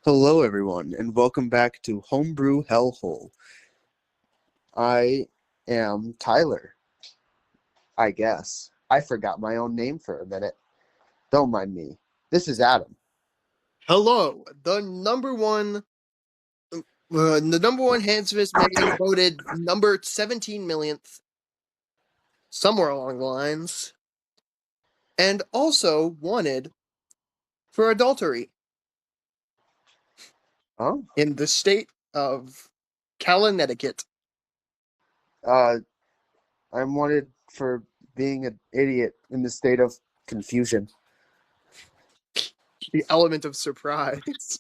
Hello, everyone, and welcome back to Homebrew Hellhole. I am Tyler, I guess. I forgot my own name for a minute. Don't mind me. This is Adam. Hello, the number one handsomest man voted number 17 millionth, somewhere along the lines, and also wanted for adultery Oh, in the state of Connecticut. uh, I'm wanted for being an idiot in the state of confusion. The element of surprise.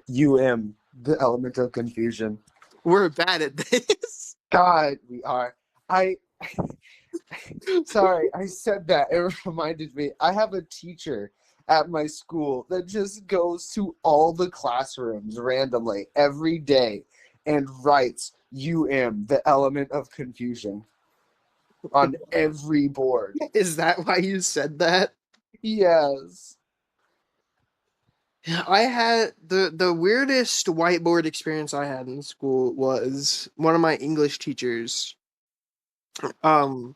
The element of confusion. We're bad at this. God, we are. I Sorry, I said that. It reminded me. I have a teacher at my school that just goes to all the classrooms randomly every day and writes the element of confusion, on every board. Is that why you said that? Yes. I had the weirdest whiteboard experience I had in school was one of my English teachers. Um,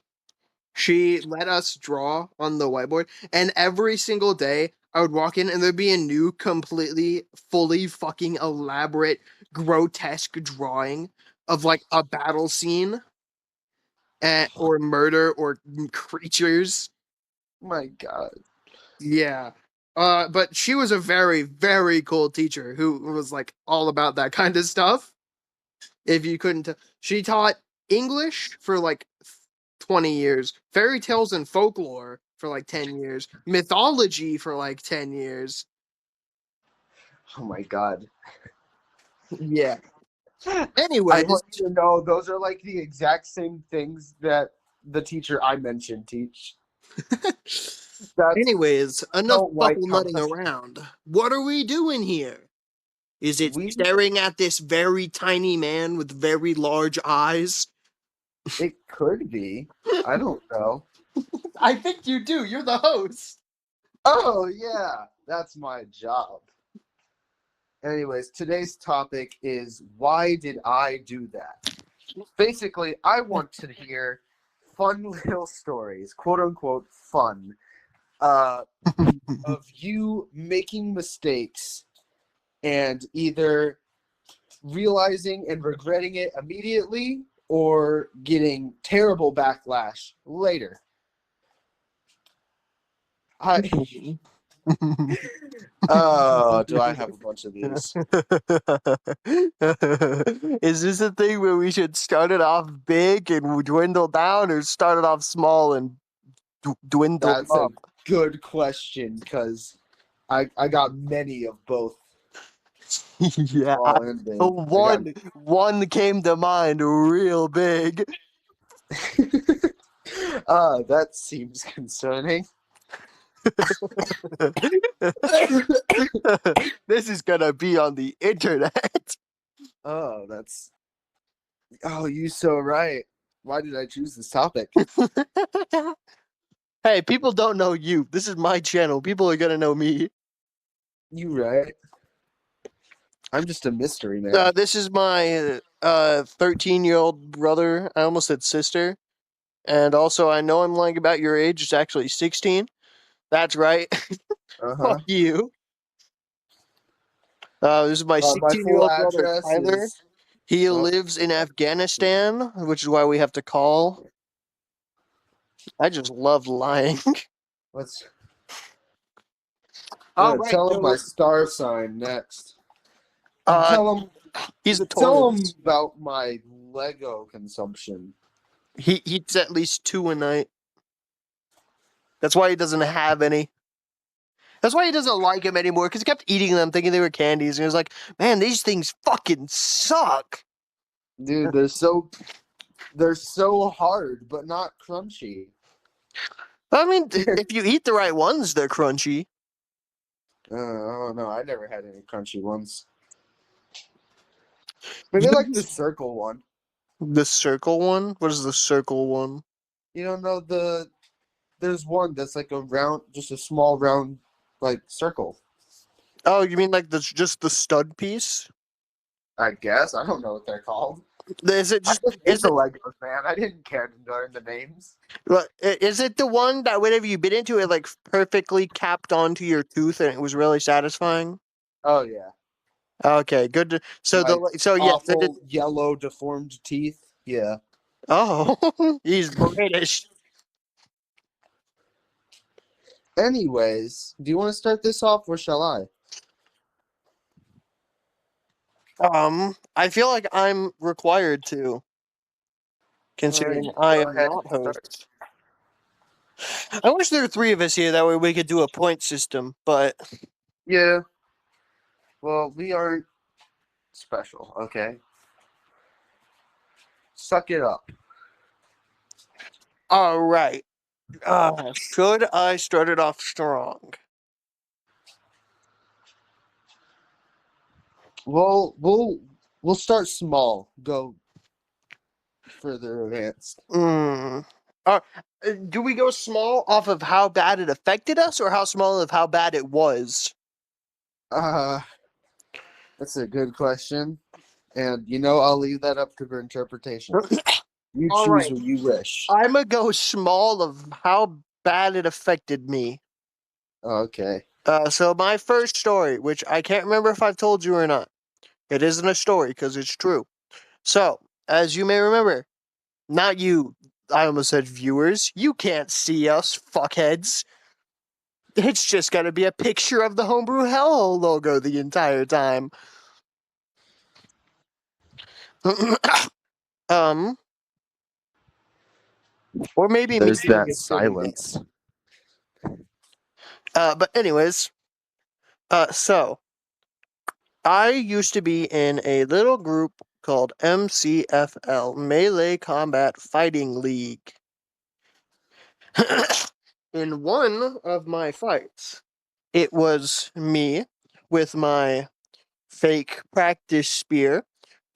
She let us draw on the whiteboard, and every single day I would walk in and there'd be a new, completely, fully fucking elaborate, grotesque drawing of like a battle scene or murder or creatures. My God. Yeah. But she was a very, very cool teacher who was like all about that kind of stuff. If you couldn't tell, she taught English for like 20 years, fairy tales and folklore for like 10 years, mythology for like 10 years. Oh my God. Yeah. I Anyways, want you to know those are like the exact same things that the teacher I mentioned teach. That's enough don't like bubble how nutting much around. What are we doing here? Is it we staring at this very tiny man with very large eyes? it could be. I don't know. I think you do. You're the host. Oh, yeah, that's my job. Anyways, today's topic is why did I do that? Basically, I want to hear fun little stories, quote unquote fun, uh, of you making mistakes and either realizing and regretting it immediately or getting terrible backlash later. I Oh, do I have a bunch of these? Is this a thing where we should start it off big and dwindle down, or start it off small and dwindle That's a up? good question because I got many of both. Yeah, Small and big. I got one came to mind real big. that seems concerning. This is gonna be on the internet. Oh, that's you so right. Why did I choose this topic? Hey, people don't know you. This is my channel. People are gonna know me. You right. I'm just a mystery man. This is my 13-year-old brother. I almost said sister. And also, I know I'm lying about your age. It's actually 16. That's right. Uh-huh. Fuck you. This is my My full 16-year-old brother, address Tyler. is He oh, lives in Afghanistan, which is why we have to call. I just love lying. let's I'm All gonna right, tell him my so star sign next. And uh, he's a tell him Taurus. about my Lego consumption. He eats at least 2 a night. That's why he doesn't have any. That's why he doesn't like them anymore, because he kept eating them thinking they were candies. And he was like, man, these things fucking suck. Dude, they're so hard, but not crunchy. I mean, if you eat the right ones, they're crunchy. I don't know. I never had any crunchy ones. Maybe like the circle one. The circle one? What is the circle one? You don't know there's one that's like a round, just a small round, like circle. Oh, you mean like just the stud piece? I guess I don't know what they're called. Is it I just just ate is the it Legos, man. I didn't care to learn the names. is it the one that whenever you bit into it like perfectly capped onto your tooth and it was really satisfying? Oh yeah, Okay, good. like So yeah, awful yellow deformed teeth. Yeah. oh, he's British. Anyways, do you want to start this off, or shall I? I feel like I'm required to, All right, considering you I go am ahead not and start. host. I wish there were three of us here. That way we could do a point system. But Yeah. Well, we aren't special, okay? Suck it up. all right. Should I start it off strong? We'll start small. Go further advanced. Hmm. Uh, do we go small off of how bad it affected us, or how small of how bad it was? Uh, that's a good question. And I'll leave that up to your interpretation. You All choose right. what you wish. I'm gonna go small of how bad it affected me. Okay. So my first story, which I can't remember if I've told you or not. It isn't a story because it's true. So, as you may remember, not you, I almost said viewers, you can't see us, fuckheads. It's just gonna be a picture of the Homebrew Hellhole logo the entire time. um, or maybe me There's doing that a silly dance. silence. But anyways, so I used to be in a little group called MCFL, Melee Combat Fighting League. In one of my fights, it was me with my fake practice spear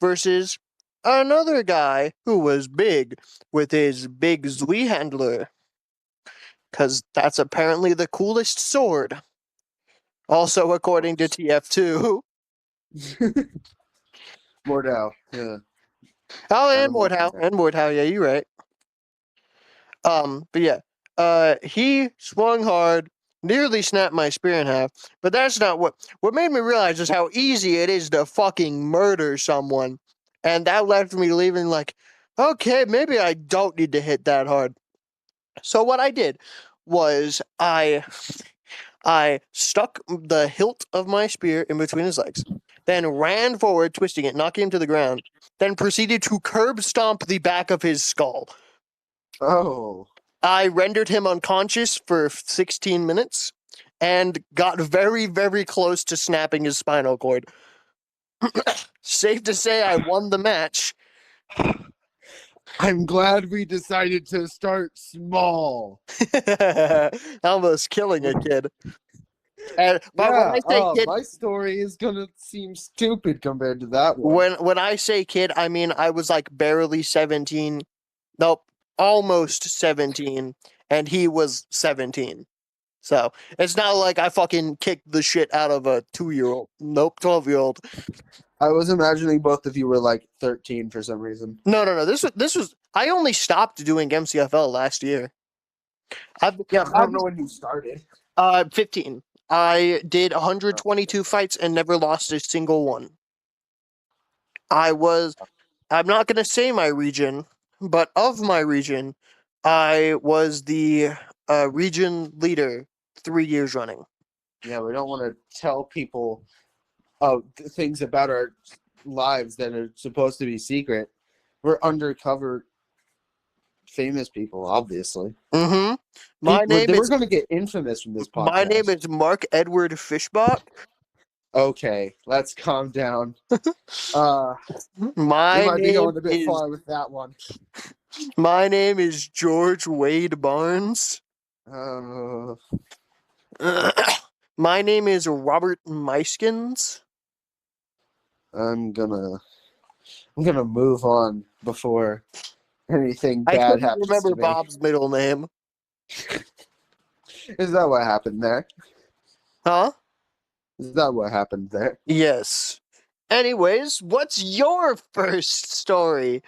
versus another guy who was big with his big Zui handler. Because that's apparently the coolest sword. Also, according to TF2. Mordau. Yeah. Oh, and Animal. Mordhau. And Mordhau, yeah, you're right. But yeah. He swung hard, nearly snapped my spear in half, but that's not what made me realize is how easy it is to fucking murder someone. And that left me leaving like, okay, maybe I don't need to hit that hard. So what I did was I stuck the hilt of my spear in between his legs, then ran forward, twisting it, knocking him to the ground, then proceeded to curb stomp the back of his skull. Oh. I rendered him unconscious for 16 minutes and got very, very close to snapping his spinal cord. Safe to say I won the match. I'm glad we decided to start small. Almost killing a kid. But when Yeah. I say kid, My story is gonna seem stupid compared to that one. when I say kid, I mean I was like barely 17. Nope, almost 17, and he was 17. So it's not like I fucking kicked the shit out of a 2-year-old. Nope, 12-year-old. I was imagining both of you were like 13 for some reason. No. This was. I only stopped doing MCFL last year. Yeah, but I I don't know was when you started. 15. I did 122 fights and never lost a single one. I was. I'm not gonna say my region, but of my region, I was the region leader 3 years running. Yeah, we don't want to tell people things about our lives that are supposed to be secret. We're undercover famous people, obviously. Mm-hmm. We're going to get infamous from this My name podcast. is Mark Edward Fishbach. Okay, let's calm down. We My might be name going a bit is far with that one. my name is George Wade Barnes. Uh, My name is Robert Meiskins. I'm gonna move on before anything I bad couldn't happens remember to me. Bob's middle name. Is that what happened there? Huh? Is that what happened there? Yes. Anyways, what's your first story?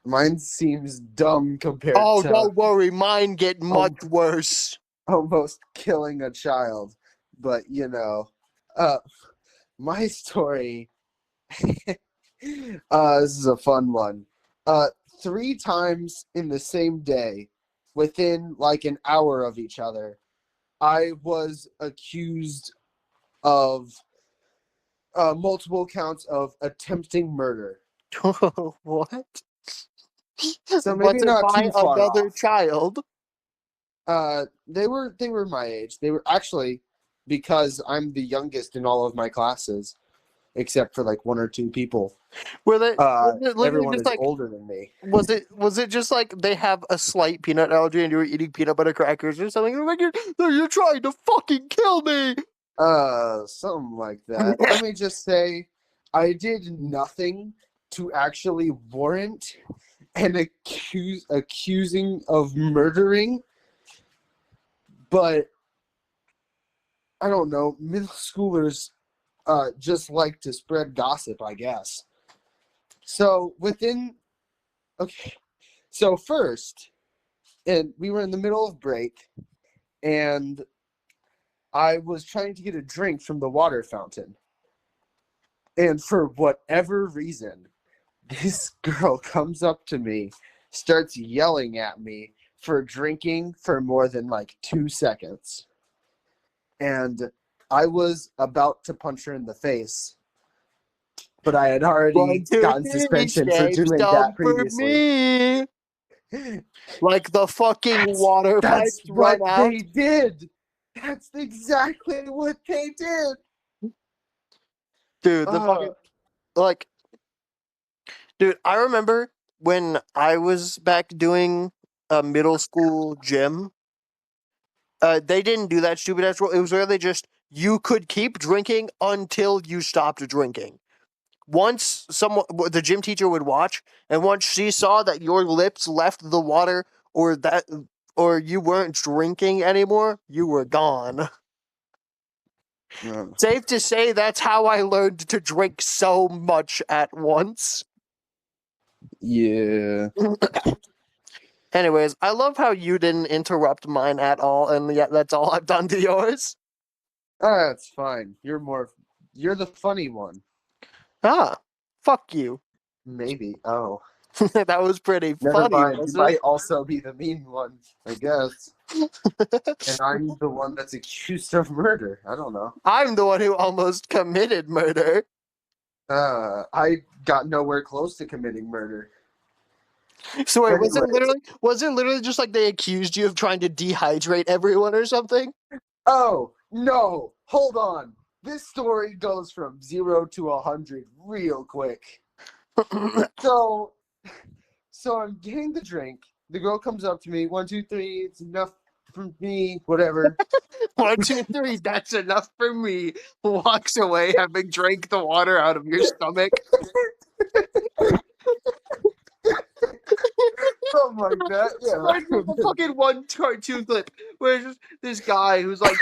Mine seems dumb compared Oh, to don't worry, mine get much um, worse. almost killing a child. But uh, my story. This is a fun one. Uh, 3 times in the same day, within like an hour of each other, I was accused of multiple counts of attempting murder. What? So Was maybe it not by too far another off. child? They were my age. They were actually, because I'm the youngest in all of my classes, except for like 1 or 2 people. Was it literally Everyone just is like older than me. was it just like they have a slight peanut allergy and you were eating peanut butter crackers or something? They're like you're trying to fucking kill me. Something like that. Let me just say, I did nothing to actually warrant an accusing of murdering, but I don't know. Middle schoolers just like to spread gossip, I guess. So okay, so first, and we were in the middle of break, and I was trying to get a drink from the water fountain, and for whatever reason, this girl comes up to me, starts yelling at me for drinking for more than like 2 seconds. And I was about to punch her in the face, but I had One, already two, gotten three, suspension for shave doing some that for previously. me. Like the fucking That's water that's pipes what run out. they did. That's exactly what they did. Dude, the Uh, fucking like dude, I remember when I was back doing a middle school gym. They didn't do that stupid ass rule. It was really just you could keep drinking until you stopped drinking. Once the gym teacher would watch, and once she saw that your lips left the water, or that, or you weren't drinking anymore, you were gone. uh, Safe to say, that's how I learned to drink so much at once. yeah. Anyways, I love how you didn't interrupt mine at all, and yet that's all I've done to yours. That's fine. You're the funny one. Ah, fuck you. Maybe. Oh. That was pretty Never funny, mind. You wasn't might also be the mean one, I guess. And it? I'm the one that's accused of murder. I don't know. I'm the one who almost committed murder. I got nowhere close to committing murder. So wait, Anyways, was it literally just like they accused you of trying to dehydrate everyone or something? oh no, hold on. This story goes from 0 to 100 real quick. So, so I'm getting the drink. The girl comes up to me. 1, 2, 3. It's enough for me. Whatever. One, two, three, that's enough for me. Walks away having drank the water out of your stomach. Something like that. Reminds me of the Yeah. fucking one cartoon clip where it's just this guy who's like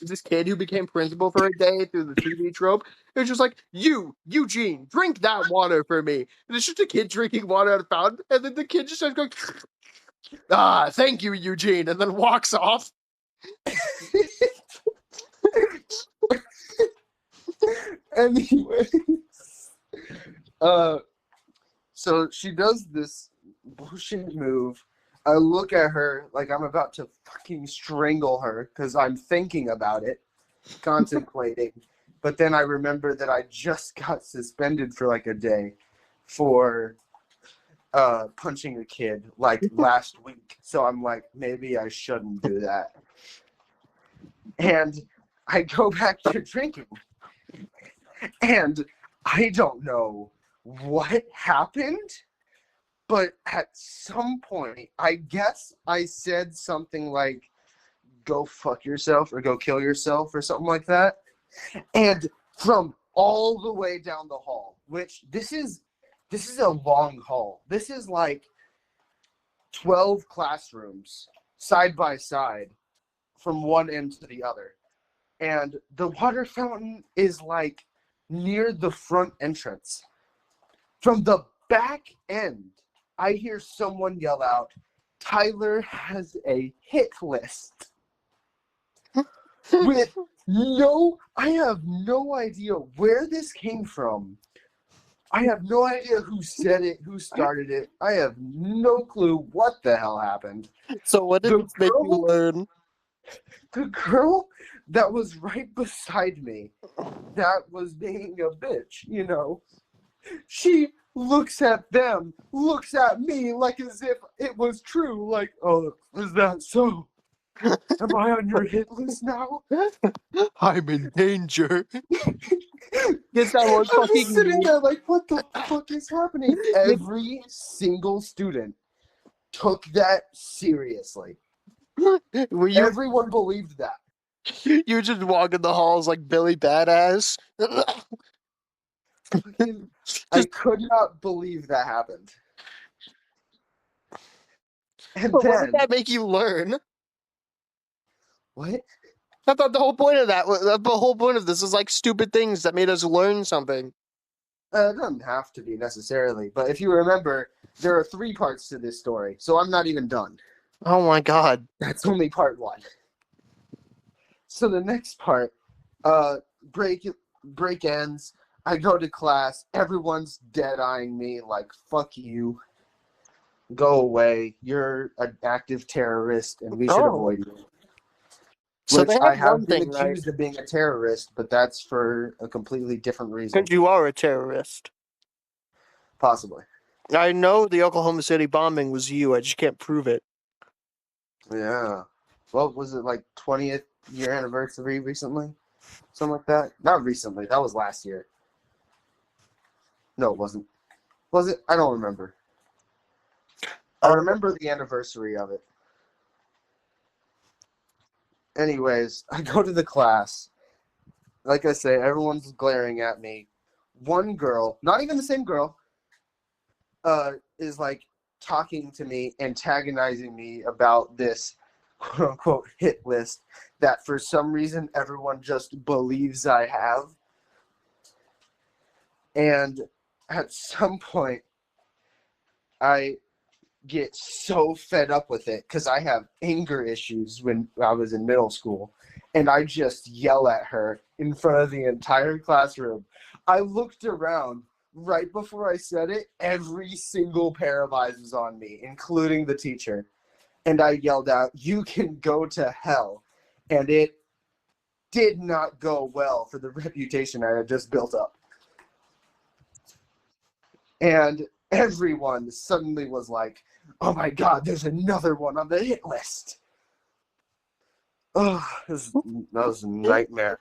this kid who became principal for a day through the TV trope. It's just like, you, Eugene, drink that water for me. And it's just a kid drinking water out of a fountain, and then the kid just starts going, ah, thank you, Eugene, and then walks off. Anyways, uh, so she does this bullshit move. I look at her like I'm about to fucking strangle her because I'm thinking about it, contemplating. But then I remember that I just got suspended for like a day for punching a kid like last week. So I'm like, maybe I shouldn't do that. And I go back to drinking. And I don't know what happened, but at some point, I guess I said something like, go fuck yourself or go kill yourself or something like that. And from all the way down the hall, which this is a long hall. This is like 12 classrooms side by side from one end to the other. and the water fountain is like near the front entrance. From the back end, I hear someone yell out, "Tyler has a hit list." With I have no idea where this came from. I have no idea who said it, who started it. I have no clue what the hell happened. So what did The this make you girl, learn? the girl that was right beside me, that was being a bitch, she looks at them, looks at me like as if it was true. Like, oh, is that so? Am I on your hit list now? I'm in danger. Guess that was I'm just fucking sitting me. there like, what the fuck is happening? Every single student took that seriously. Were you Everyone believed that. you just walking the halls like Billy Badass? I could not believe that happened. And But what did then, that make you learn? what? I thought the whole point of the whole point of this is like stupid things that made us learn something. It doesn't have to be necessarily, but if you remember, there are 3 parts to this story, so I'm not even done. Oh my god. That's only part 1. So the next part, break ends. I go to class. Everyone's dead-eyeing me like, fuck you. Go away. You're an active terrorist, and we should avoid you. So Which they I have one have been thing, right? accused of being a terrorist, but that's for a completely different reason. Because you are a terrorist. Possibly. I know the Oklahoma City bombing was you. I just can't prove it. Yeah. Well, was it like 20th year anniversary recently? Something like that? Not recently. That was last year. No, it wasn't. Was it? I don't remember. I remember the anniversary of it. Anyways, I go to the class. Like I say, everyone's glaring at me. One girl, not even the same girl, is like talking to me, antagonizing me about this quote unquote hit list that for some reason everyone just believes I have. And at some point, I get so fed up with it because I have anger issues when I was in middle school, and I just yell at her in front of the entire classroom. I looked around right before I said it. Every single pair of eyes was on me, including the teacher, and I yelled out, "You can go to hell." And it did not go well for the reputation I had just built up. And everyone suddenly was like, "Oh my god, there's another one on the hit list." Oh, that was a nightmare.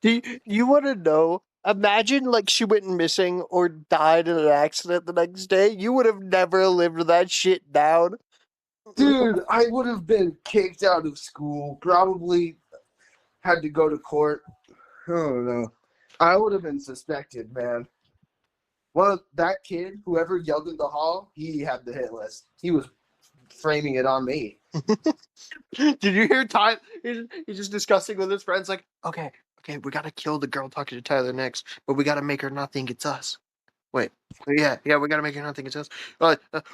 Do you want to know? Imagine like she went missing or died in an accident the next day. You would have never lived that shit down. Dude, I would have been kicked out of school, probably had to go to court. I don't know. I would have been suspected, man. Well, that kid, whoever yelled in the hall, he had the hit list. He was framing it on me. Did you hear Tyler? He's just discussing with his friends, like, okay, we gotta kill the girl talking to Tyler next, but we gotta make her not think it's us. Wait, yeah, we gotta make her not think it's us.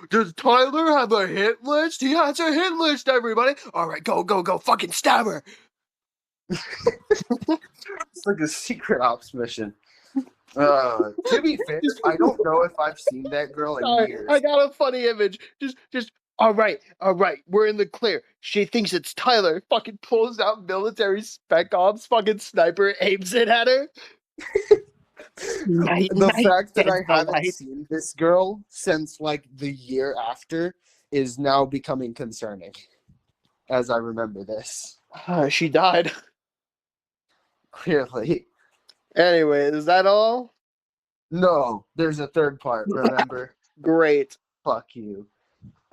Does Tyler have a hit list? He has a hit list, everybody. All right, go, fucking stab her. It's like a secret ops mission. To be fair, I don't know if I've seen that girl in years. I got a funny image. Just. All right, we're in the clear. She thinks it's Tyler. Fucking pulls out military spec ops. Fucking sniper aims it at her. The fact that I haven't seen this girl since like the year after is now becoming concerning. As I remember this, She died. clearly. Anyway, is that all? No, there's a third part. Remember? Great. Fuck you.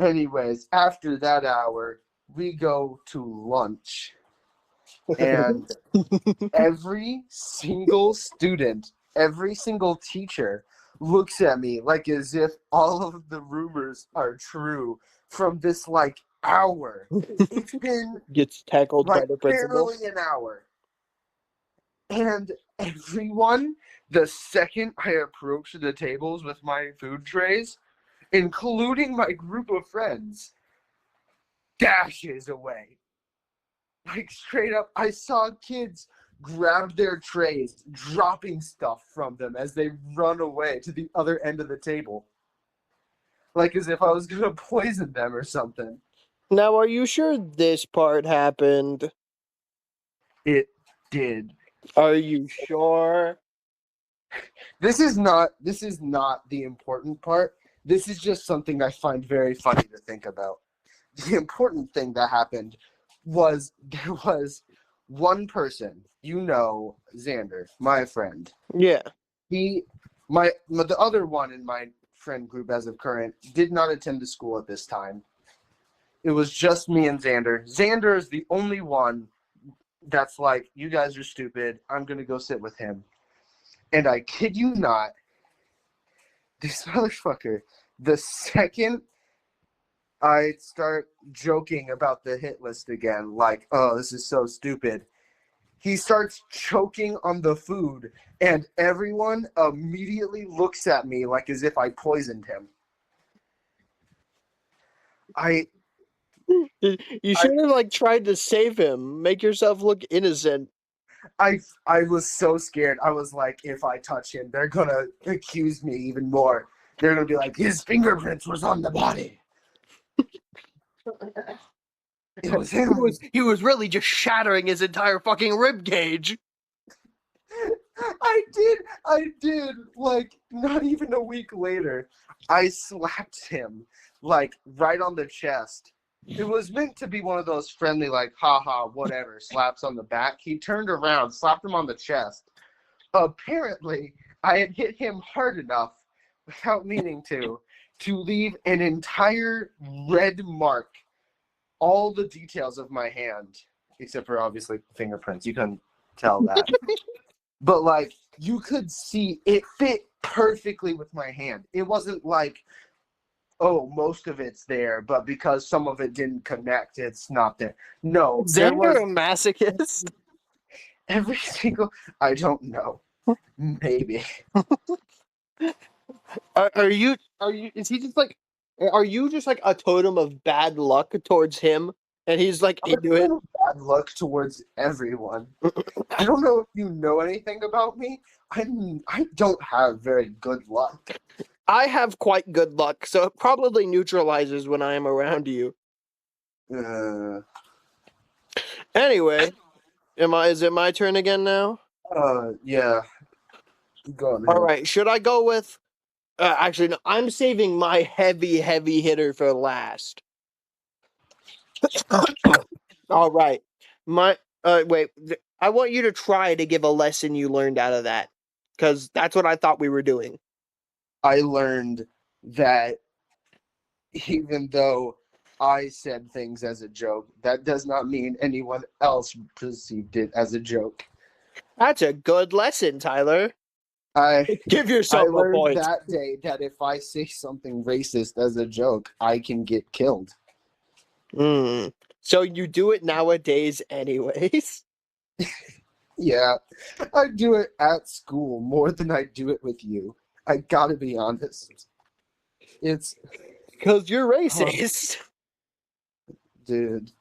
Anyways, after that hour, we go to lunch. And every single student, every single teacher looks at me like as if all of the rumors are true from this like hour. It's been Gets tackled like by the principal. barely an hour. And everyone, the second I approached the tables with my food trays, including my group of friends, dashes away. Like straight up, I saw kids grab their trays, dropping stuff from them as they run away to the other end of the table. Like as if I was gonna poison them or something. Now, are you sure this part happened? It did. Are you sure? This is not the important part. This is just something I find very funny to think about. The important thing that happened was there was one person, Xander, my friend. Yeah. The other one in my friend group as of current did not attend the school at this time. It was just me and Xander. Xander is the only one that's like, you guys are stupid. I'm gonna go sit with him. And I kid you not, this motherfucker, the second I start joking about the hit list again, like, oh, this is so stupid, he starts choking on the food, and everyone immediately looks at me like as if I poisoned him. You should have like tried to save him, make yourself look innocent. I was so scared. I was like, if I touch him, they're gonna accuse me even more. They're gonna be like, his fingerprints was on the body. It was him. He was really just shattering his entire fucking rib cage. I did. Like, not even a week later, I slapped him, like, right on the chest. It was meant to be one of those friendly, like, haha, whatever, slaps on the back. He turned around, slapped him on the chest. Apparently, I had hit him hard enough, without meaning to leave an entire red mark, all the details of my hand, except for obviously fingerprints. You couldn't tell that. But, like, you could see it fit perfectly with my hand. It wasn't like, oh, most of it's there, but because some of it didn't connect, it's not there. No, there was Xander a masochist? every single. I don't know. Maybe. Are you? Is he just like? Are you just like a totem of bad luck towards him, and he's like I'm into it? bad luck towards everyone. I don't know if you know anything about me. I don't have very good luck. I have quite good luck, so it probably neutralizes when I am around you. Anyway, is it my turn again now? Yeah. Go on. All right, should I go with actually no, I'm saving my heavy hitter for last. All right. My wait, I want you to try to give a lesson you learned out of that, cuz that's what I thought we were doing. I learned that even though I said things as a joke, that does not mean anyone else perceived it as a joke. That's a good lesson, Tyler. Give I yourself a learned point. that day that if I say something racist as a joke, I can get killed. So you do it nowadays anyways? Yeah, I do it at school more than I do it with you. I gotta be honest. It's because you're racist. Dude.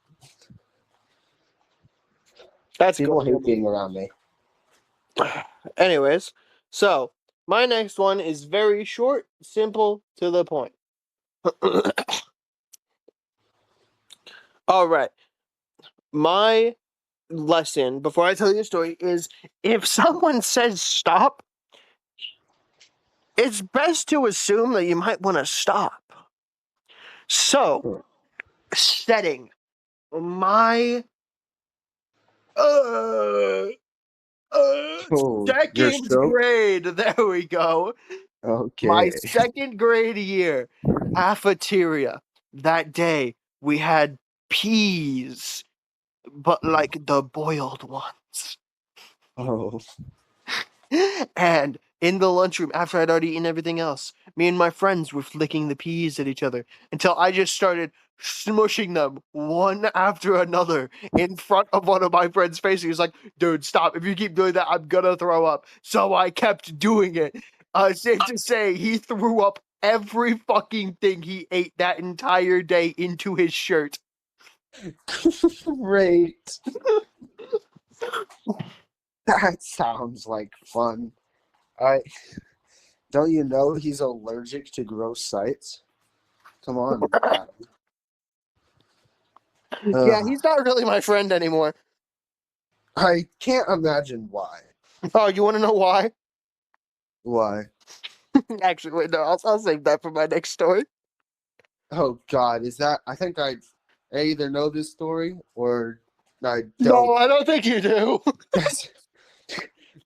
That's people cool. hate being around me. Anyways, so my next one is very short, simple, to the point. All right. My lesson before I tell you a story is if someone says stop, it's best to assume that you might want to stop. So, setting my second grade. There we go. Okay. My second grade year, cafeteria. That day we had peas, but like the boiled ones. Oh. And in the lunchroom, after I'd already eaten everything else, me and my friends were flicking the peas at each other until I just started smushing them one after another in front of one of my friends' faces. He was like, dude, stop. If you keep doing that, I'm gonna throw up. So I kept doing it. Safe to say, he threw up every fucking thing he ate that entire day into his shirt. Great. That sounds like fun. I don't you know he's allergic to gross sights? Come on, Adam. Yeah, Ugh. he's not really my friend anymore. I can't imagine why. Oh, you want to know why? Why? Actually, wait, no, I'll save that for my next story. Oh God, is that? I think I either know this story or I No, don't. I don't think you do.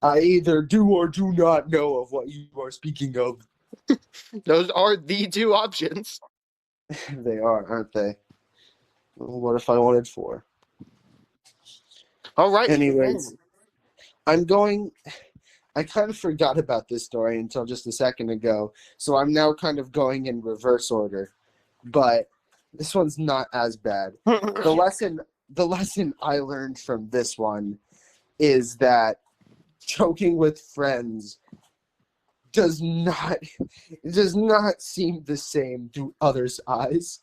I either do or do not know of what you are speaking of. Those are the two options. They are, aren't they? Well, what if I wanted four? All right. Anyways, I'm going. I kind of forgot about this story until just a second ago, so I'm now kind of going in reverse order. But this one's not as bad. The lesson the lesson I learned from this one is that joking with friends does not seem the same through others' eyes.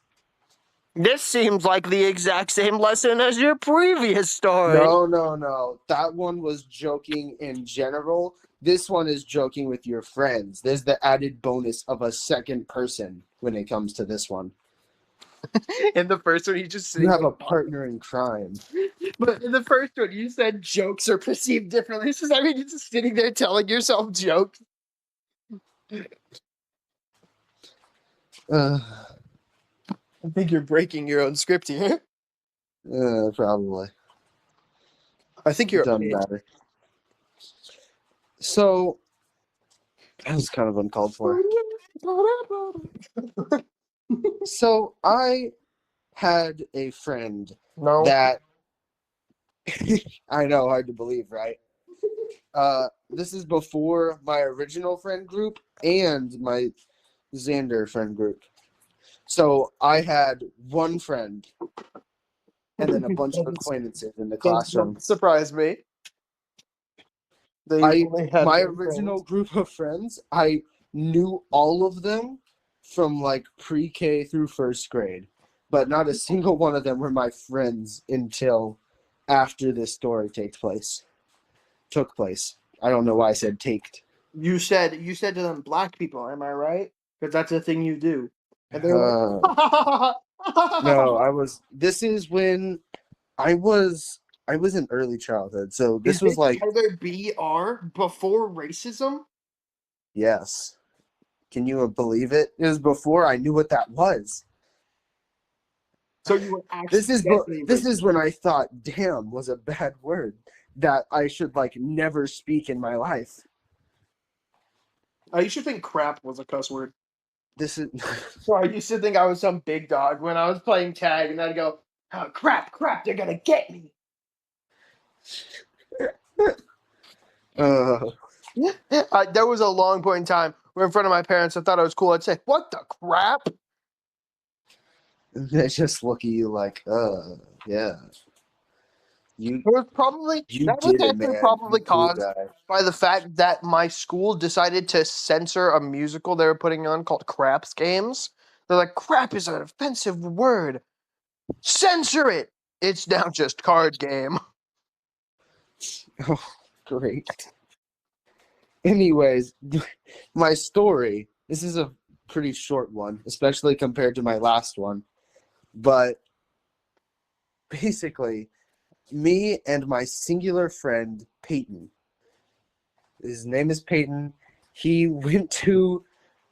This seems like the exact same lesson as your previous story. No, no, no. That one was joking in general. This one is joking with your friends. There's the added bonus of a second person when it comes to this one. In the first one, you just You sitting have there a partner in crime. But in the first one, you said jokes are perceived differently. So I mean, you're just sitting there telling yourself jokes. Uh, I think you're breaking your own script here. Probably. I think It you're a doesn't bitch. matter. So, that was kind of uncalled for. So, I had a friend No. that I know, hard to believe, right? This is before my original friend group and my Xander friend group. So I had one friend and then a bunch of acquaintances in the classroom. Don't surprise me that you I only had my one friend. original group of friends, I knew all of them from like pre-K through first grade, but not a single one of them were my friends until after this story took place. I don't know why I said taked. You said to them, black people, am I right? Because that's a thing you do. And they're like, Uh, no, this is when I was in early childhood. So is this was this like, either B R before racism? yes. Can you believe it? It was before I knew what that was. So you were accidentally This is racist. when I thought damn was a bad word that I should like never speak in my life. I used to think crap was a cuss word. This is So I used to think I was some big dog when I was playing tag, and I'd go, oh, crap, crap, they're gonna get me. uh, There was a long point in time where in front of my parents, I thought I was cool. I'd say, what the crap? they just look at you like, yeah. You It was probably, you that was did it, actually man. You probably cool caused guy. by the fact that my school decided to censor a musical they were putting on called Craps Games. They're like, crap is an offensive word. Censor it. It's now just card game. Oh, great. Anyways, my story. This is a pretty short one, especially compared to my last one. But basically, me and my singular friend Peyton. His name is Peyton. He went to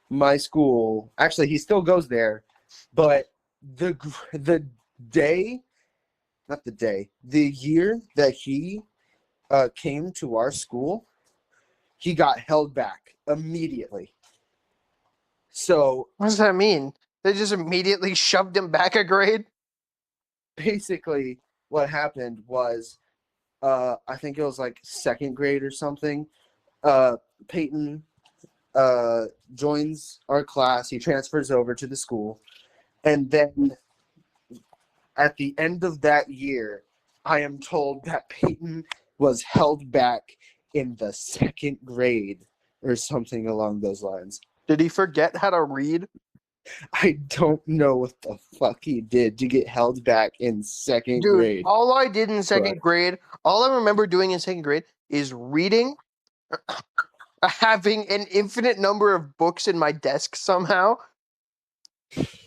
my school. Actually, he still goes there, but the day, not the day, the year that he came to our school, he got held back immediately. So What does that mean? They just immediately shoved him back a grade? basically, what happened was, I think it was like second grade or something. Peyton joins our class. He transfers over to the school, and then at the end of that year, I am told that Peyton was held back in the second grade or something along those lines. Did he forget how to read? I don't know what the fuck he did to get held back in second Dude, grade. all I did in second But grade, all I remember doing in second grade is reading, having an infinite number of books in my desk somehow.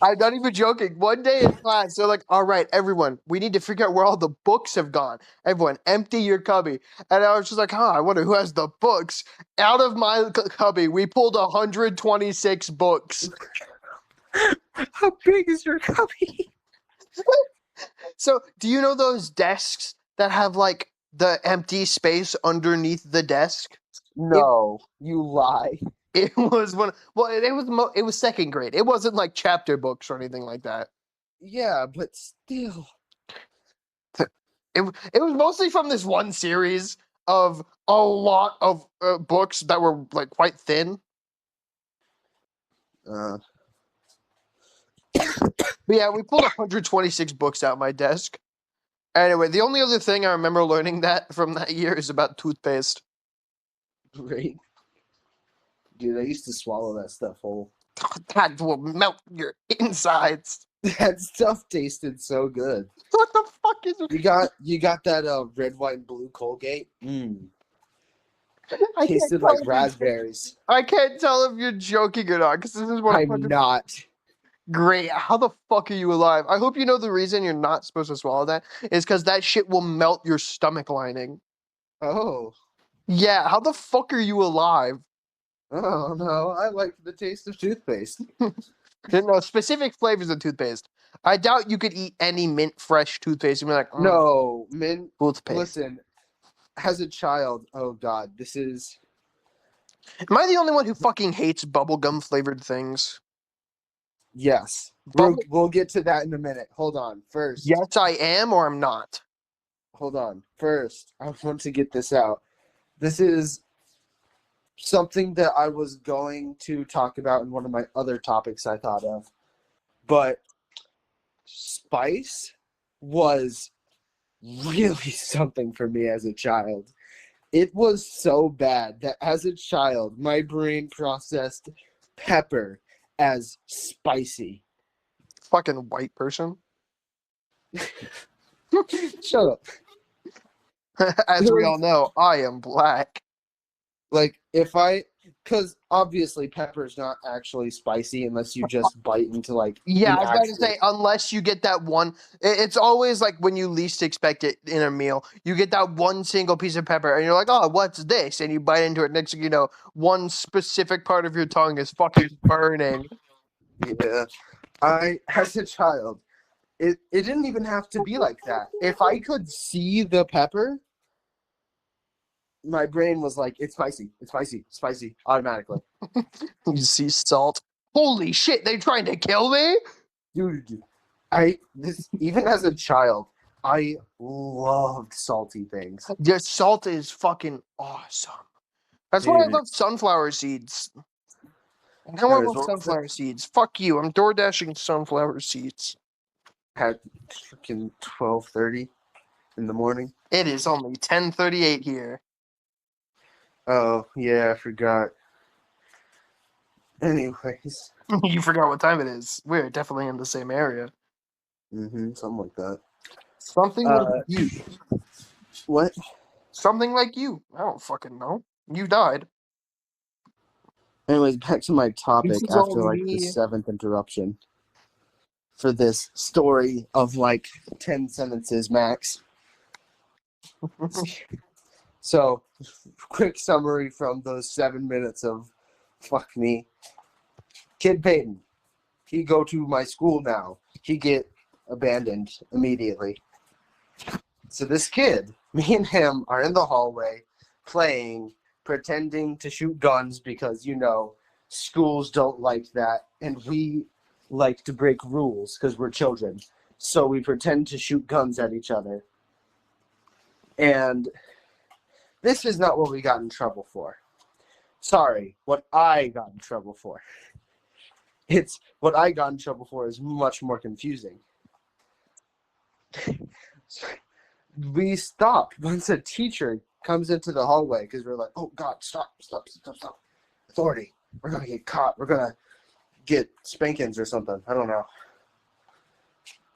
I'm not even joking. One day in class, they're like, all right, everyone, we need to figure out where all the books have gone. Everyone, empty your cubby. And I was just like, I wonder who has the books. Out of my cubby, we pulled 126 books. how big is your copy? So, do you know those desks that have like the empty space underneath the desk? No, you lie. It was one. Well, it was second grade. It wasn't like chapter books or anything like that. Yeah, but still. It was mostly from this one series of a lot of books that were like quite thin. Uh, But yeah, we pulled 126 books out my desk. Anyway, the only other thing I remember learning that from that year is about toothpaste. right? Dude, I used to swallow that stuff whole. That will melt your insides. That stuff tasted so good. What the fuck is it? You got that red, white, and blue Colgate? Mmm. I can't Tasted tell like if you're- raspberries. I can't tell if you're joking or not because this is I'm 100 not. great. How the fuck are you alive? I hope you know the reason you're not supposed to swallow that is because that shit will melt your stomach lining. Oh. Yeah, how the fuck are you alive? Oh no, I like the taste of toothpaste. No, specific flavors of toothpaste. I doubt you could eat any mint fresh toothpaste and be like, No, mint. toothpaste. Listen, as a child, oh god, this is. Am I the only one who fucking hates bubblegum flavored things? Yes. Bubble- We'll get to that in a minute. Hold on. First. Yes, I am or I'm not. Hold on. First, I want to get this out. This is something that I was going to talk about in one of my other topics I thought of. But spice was really something for me as a child. It was so bad that as a child, my brain processed pepper as spicy. Fucking white person. Shut up. As we all know, I am black. Like, because obviously pepper's not actually spicy unless you just bite into like. Yeah, an I was about to actual- say, unless you get that one, it's always like when you least expect it in a meal, you get that one single piece of pepper, and you're like, oh, what's this? And you bite into it. Next thing you know, one specific part of your tongue is fucking burning. Yeah. As a child, it didn't even have to be like that. If I could see the pepper, my brain was like, it's spicy, automatically. You see salt. Holy shit, they trying to kill me? Dude, even as a child, I loved salty things. Your salt is fucking awesome. That's why I Dude. love sunflower seeds. Now I Anyways, love what was sunflower seeds. Fuck you. I'm door dashing sunflower seeds. At freaking 12:30 in the morning. It is only 10:38 here. Oh yeah, I forgot. Anyways, You forgot what time it is. We're definitely in the same area. something like that. Something like you. What? Something like you. I don't fucking know. You died. Anyways, back to my topic This is all after like the me. 7th interruption for this story of like 10 sentences max. So, quick summary from those 7 minutes of fuck me. Kid Peyton, he go to my school now. He get abandoned immediately. So this kid, me and him are in the hallway playing, pretending to shoot guns because, schools don't like that. And we like to break rules because we're children. So we pretend to shoot guns at each other. And this is not what we got in trouble for. Sorry, what I got in trouble for. It's what I got in trouble for is much more confusing. We stop once a teacher comes into the hallway because we're like, oh God, stop. Authority. We're going to get caught. We're going to get spankings or something. I don't know.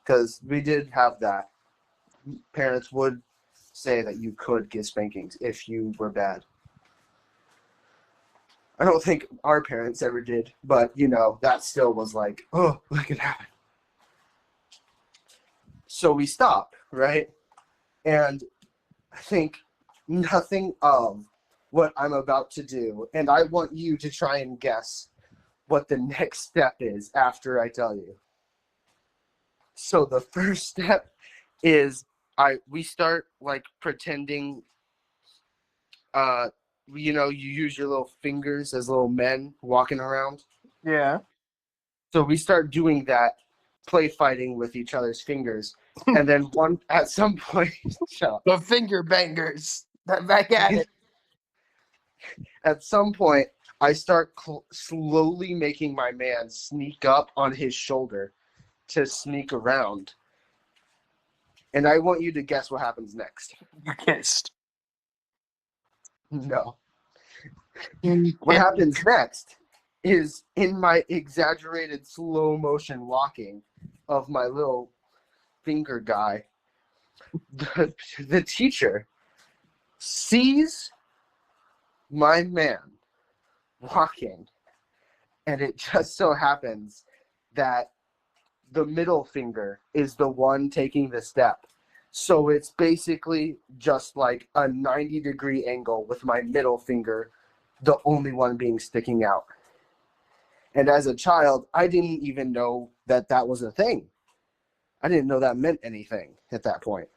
Because we did have that. Parents would say that you could get spankings if you were bad. I don't think our parents ever did, but, that still was like, oh, look at that. So we stop, right? And I think nothing of what I'm about to do, and I want you to try and guess what the next step is after I tell you. So the first step is we start like pretending you use your little fingers as little men walking around. Yeah. So we start doing that, play fighting with each other's fingers, and then at some point The finger bangers. Back at it. At some point, I start slowly making my man sneak up on his shoulder to sneak around. And I want you to guess what happens next. You kissed. No. What happens next is in my exaggerated slow motion walking of my little finger guy, the teacher sees my man walking, and it just so happens that the middle finger is the one taking the step. So it's basically just like a 90-degree angle with my middle finger, the only one being sticking out. And as a child, I didn't even know that that was a thing. I didn't know that meant anything at that point.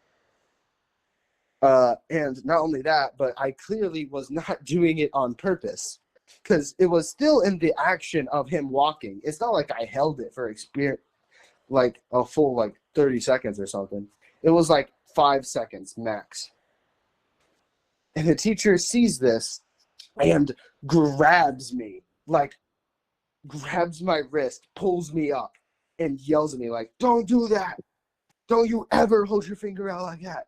And not only that, but I clearly was not doing it on purpose because it was still in the action of him walking. It's not like I held it for like a full 30 seconds or something. It was like 5 seconds max. And the teacher sees this and grabs me, grabs my wrist, pulls me up, and yells at me like, "Don't do that! Don't you ever hold your finger out like that!"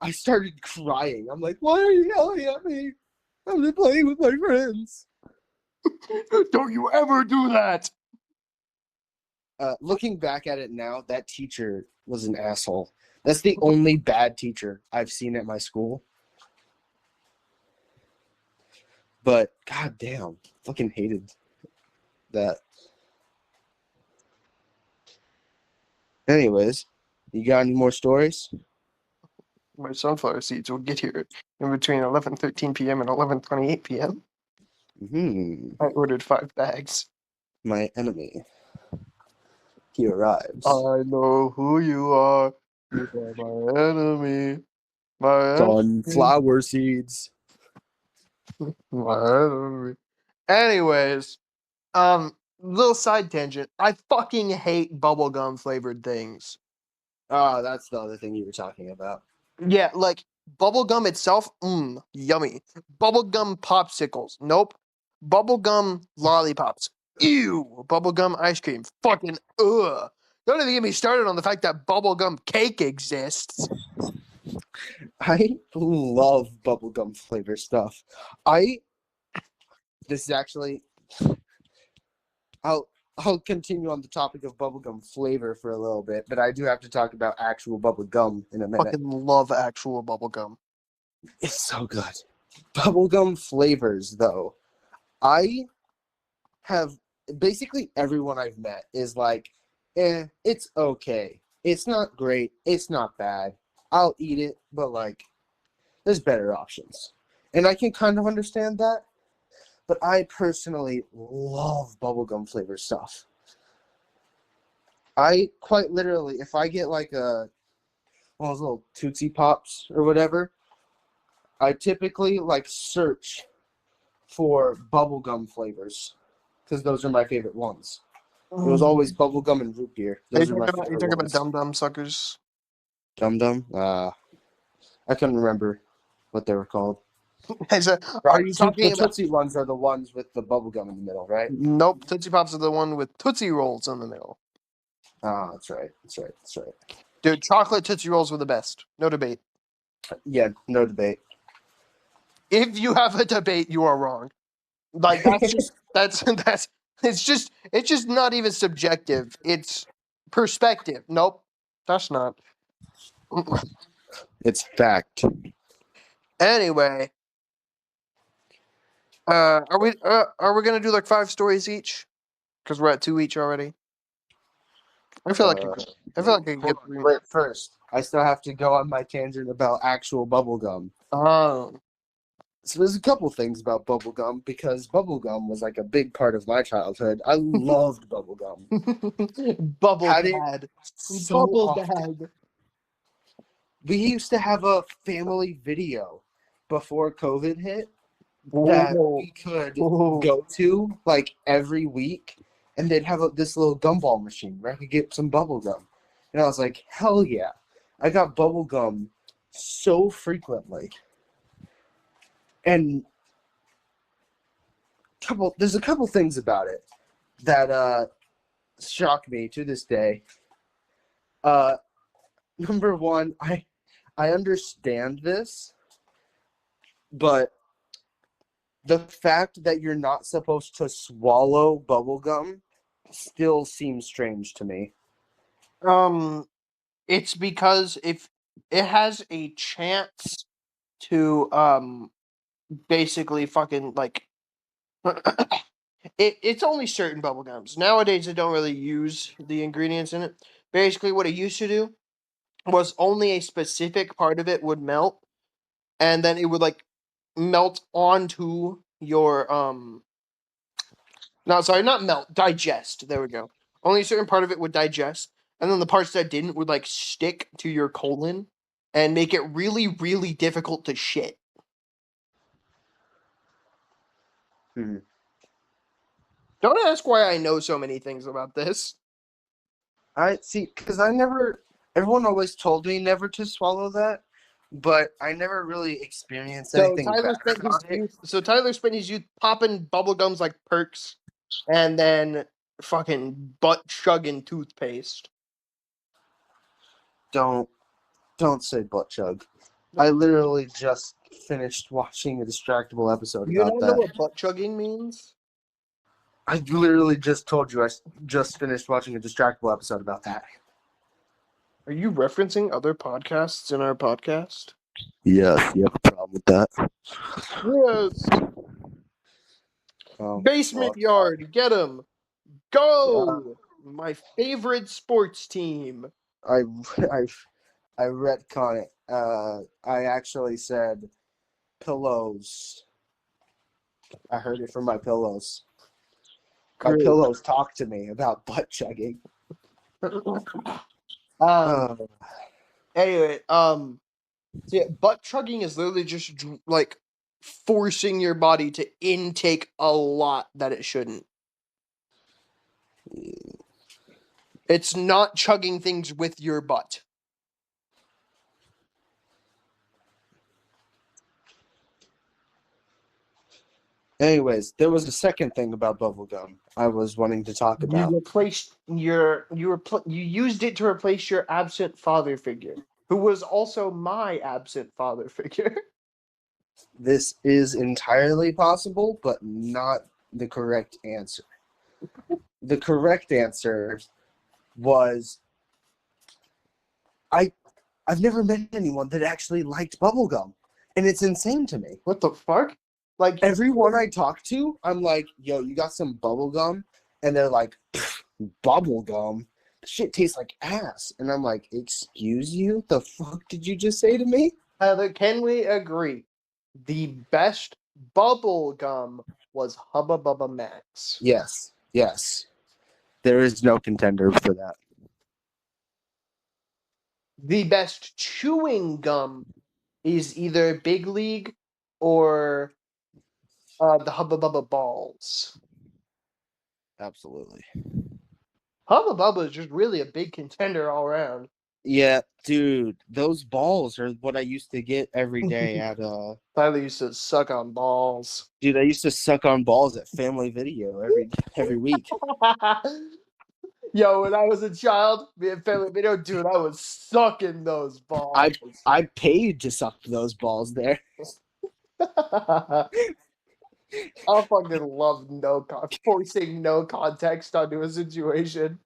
I started crying. I'm like, "Why are you yelling at me? I'm just playing with my friends." Don't you ever do that! Looking back at it now, that teacher was an asshole. That's the only bad teacher I've seen at my school. But goddamn, fucking hated that. Anyways, you got any more stories? My sunflower seeds will get here in between 11:13 p.m. and 11:28 p.m. I ordered 5 bags. My enemy. He arrives. I know who you are. You are my enemy. My Sunflower seeds. My enemy. Anyways, little side tangent. I fucking hate bubblegum flavored things. Oh, that's the other thing you were talking about. Yeah, like bubblegum itself, yummy. Bubblegum popsicles, nope. Bubblegum lollipops, ew. Bubblegum ice cream, fucking ugh. Don't even get me started on the fact that bubblegum cake exists. I love bubblegum flavor stuff. This is actually, I'll continue on the topic of bubblegum flavor for a little bit, but I do have to talk about actual bubblegum in a minute. Fucking love actual bubblegum. It's so good. Bubblegum flavors, though. I have basically everyone I've met is like, it's okay. It's not great. It's not bad. I'll eat it, but there's better options. And I can kind of understand that. But I personally love bubblegum flavor stuff. I quite literally, if I get one of those little Tootsie Pops or whatever, I typically search for bubblegum flavors because those are my favorite ones. It was always bubblegum and root beer. Those are my favorite ones. You talking about Dum Dum suckers? Dum Dum? I couldn't remember what they were called. Are you talking the about? Tootsie ones are the ones with the bubble gum in the middle, right? Nope, Tootsie Pops are the one with Tootsie Rolls in the middle. Oh, that's right. That's right. That's right. Dude, chocolate Tootsie Rolls were the best. No debate. Yeah, no debate. If you have a debate, you are wrong. Like that's it's just not even subjective. It's perspective. Nope, that's not. It's fact. Anyway, are we gonna do like 5 stories each? Because we're at 2 each already. I feel like Uh, I feel like I can get hold on. 3 more. Wait, first, I still have to go on my tangent about actual bubble gum. Oh, So there's a couple things about bubblegum because bubblegum was like a big part of my childhood. I loved bubblegum. bubble Had it dad, so bubble often. dad. We used to have a family video before COVID hit that Whoa, we could whoa. go to like every week, and they'd have this little gumball machine where I could get some bubblegum. And I was like, hell yeah. I got bubblegum so frequently. And there's a couple things about it that shock me to this day. Uh, number one, I understand this, but the fact that you're not supposed to swallow bubblegum still seems strange to me. Um, it's because if it has a chance to basically fucking like it's only certain bubble gums. Nowadays they don't really use the ingredients in it. Basically what it used to do was only a specific part of it would melt and then it would like melt onto your no sorry, not melt, digest. There we go. Only a certain part of it would digest, and then the parts that didn't would like stick to your colon and make it really, really difficult to shit. Hmm. Don't ask why I know so many things about this. I see, because everyone always told me never to swallow that, but I never really experienced So anything Tyler bad spent his about it. youth. So Tyler spent his youth popping bubble gums like perks, and then fucking butt chugging toothpaste. Don't don't say butt chug. I literally just finished watching a distractible episode You about don't know that. what butt chugging means? I literally just told you just finished watching a distractible episode about that. Are you referencing other podcasts in our podcast? Yes, you have a problem with that? Yes. Oh, Basement fuck. yard, get him. Go. My favorite sports team. I, I, I retcon it. I actually said pillows. I heard it from my pillows. My Great. pillows talk to me about butt chugging. um. Uh, Anyway. So yeah, butt chugging is literally just like forcing your body to intake a lot that it shouldn't. It's not chugging things with your butt. anyways, there was a second thing about bubblegum I was wanting to talk You about. replaced you used it to replace your absent father figure, who was also my absent father figure. This is entirely possible, but not the correct answer. The correct answer was I I've never met anyone that actually liked bubblegum. And it's insane to me. What the fuck? Like Everyone I talk to, I'm like, yo, you got some bubblegum? And they're like, bubblegum? Shit tastes like ass. And I'm like, excuse you? The fuck did you just say to me? Heather, can we agree? The best bubble gum was Hubba Bubba Max. Yes, yes. There is no contender for that. The best chewing gum is either Big League or the Hubba Bubba Balls. Absolutely. Hubba Bubba is just really a big contender all around. Yeah, dude, those balls are what I used to get every day at Tyler used to suck on balls. dude, I used to suck on balls at Family Video every week. Yo, when I was a child, me and family video, dude, I was sucking those I balls. I paid to suck those balls there. I fucking love forcing no context onto a situation.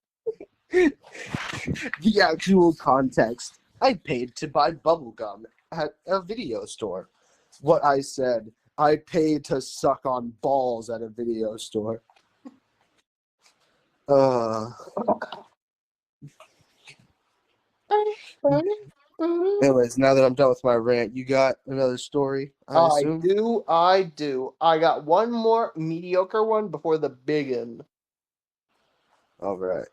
The actual context. I paid to buy bubblegum at a video store. What I said, I paid to suck on balls at a video store. Uh Anyways, now that I'm done with my rant, you got another story, I I assume? do, I do. I got one more mediocre one before the big one. All right.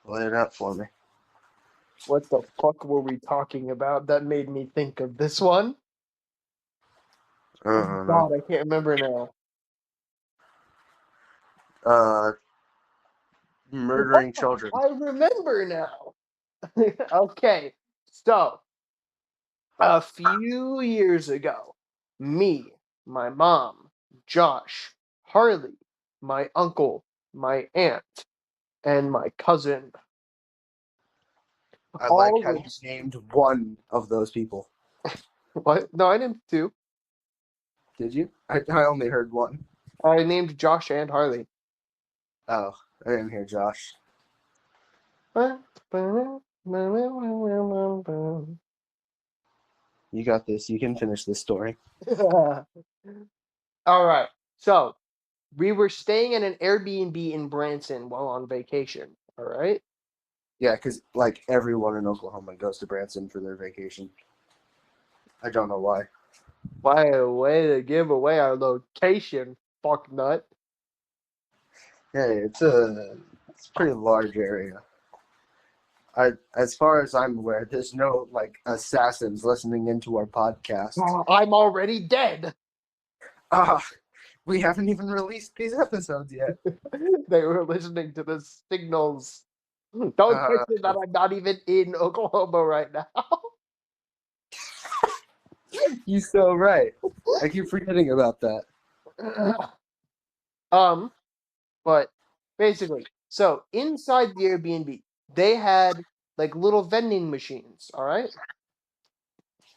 Lay it out for me. What the fuck were we talking about that made me think of this one? I Oh don't know. God, I can't remember now. Uh, Murdering children. I remember now. Okay, so a few years ago, me, my mom, Josh, Harley, my uncle, my aunt, and my cousin I like all how you went. named one of those people. What? No, I named two. Did you? I only heard one. I named Josh and Harley. Oh, I didn't hear Josh. You got this. You can finish this story. All right. So we were staying at an Airbnb in Branson while on vacation. All right. Yeah, because like everyone in Oklahoma goes to Branson for their vacation. I don't know why. By a way to give away our location, fuck nut. Hey, it's a pretty large area. As far as I'm aware, there's no like assassins listening into our podcast. I'm already dead. Ah, we haven't even released these episodes yet. They were listening to the signals. Don't Uh, mention that I'm not even in Oklahoma right now. you're so right. I keep forgetting about that. um, but basically, so inside the Airbnb, they had like little vending machines. All right.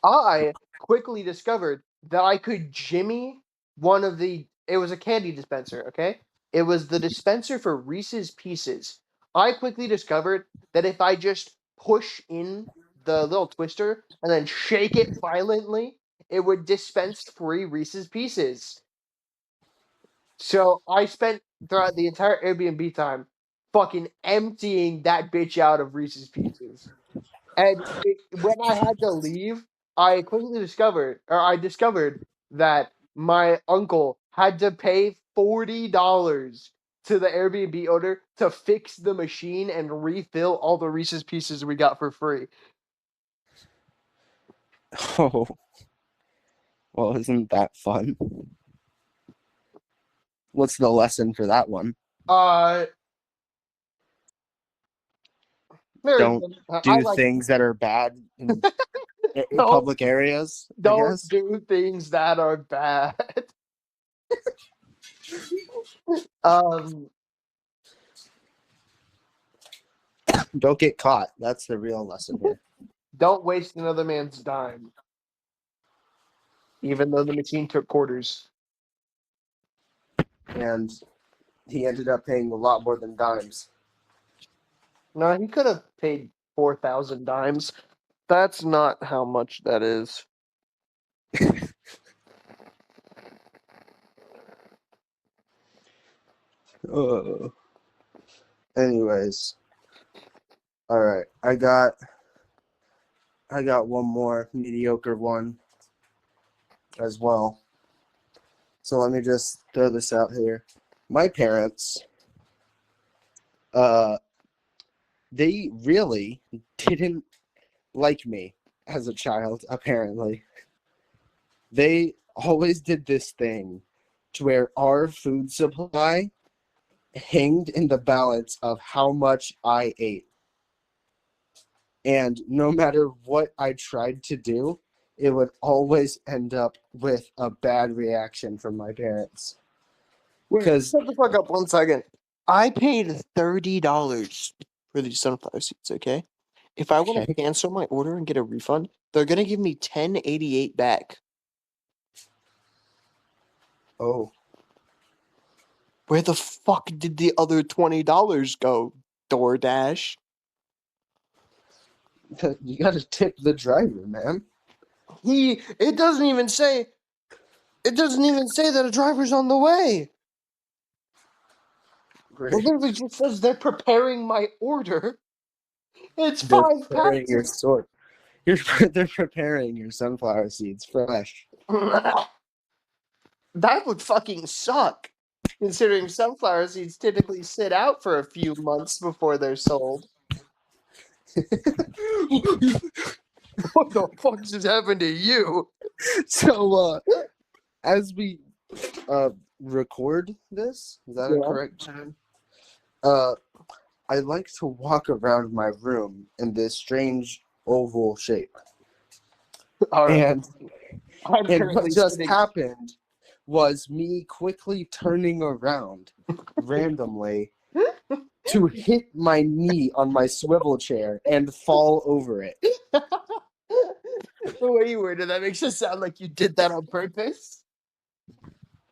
I quickly discovered that I could jimmy one of the. It was a candy dispenser, okay? It was the dispenser for Reese's Pieces. I quickly discovered that if I just push in the little twister and then shake it violently, it would dispense free Reese's Pieces. So I spent throughout the entire Airbnb time fucking emptying that bitch out of Reese's Pieces. And when I had to leave, I discovered that my uncle had to pay $40 to the Airbnb owner to fix the machine and refill all the Reese's Pieces we got for free. Oh, well, isn't that fun? What's the lesson for that one? Uh, there Don't isn't. I do like things that are bad in don't public areas, I don't guess. do things that are bad. Um, Don't get caught. That's the real lesson here. don't waste another man's dime, even though the machine took quarters. And he ended up paying a lot more than dimes. No, he could have paid 4,000 dimes. That's not how much that is. Uh, anyways, all right. I got one more mediocre one as well. So let me just throw this out here. My parents, uh, they really didn't like me as a child. Apparently, they always did this thing to where our food supply hanged in the balance of how much I ate. And no matter what I tried to do, it would always end up with a bad reaction from my parents. Wait, Because shut the fuck up 1 second. I paid $30 for these sunflower seeds, okay? If I want to okay, cancel my order and get a refund, they're gonna give me $10.88 back. oh, Where the fuck did the other $20 go, DoorDash? you gotta tip the driver, man. It doesn't even say that a driver's on the way. It Great. literally just says they're preparing my order. It's They're 5 preparing packs. your sort. They're preparing your sunflower seeds fresh. That would fucking suck. Considering sunflower seeds typically sit out for a few months before they're sold. What the fuck just happened to you? So, as we record this, is that a Yeah. correct time? I like to walk around my room in this strange oval shape. All right. And I'm and what currently just sitting. happened was me quickly turning around randomly to hit my knee on my swivel chair and fall over it. The way you worded that makes it sound like you did that on purpose.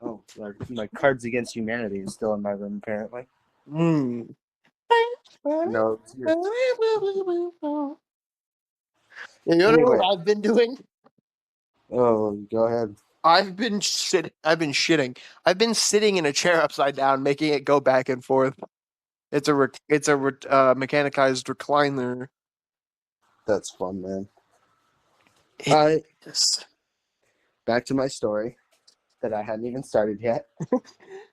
Oh, my Cards Against Humanity is still in my room, apparently. Hmm. No, it's yours. You know Anyway, what I've been doing? oh, go ahead. I've been shitting. I've been sitting in a chair upside down, making it go back and forth. It's a mechanized recliner. That's fun, man. Yes. Back to my story that I hadn't even started yet.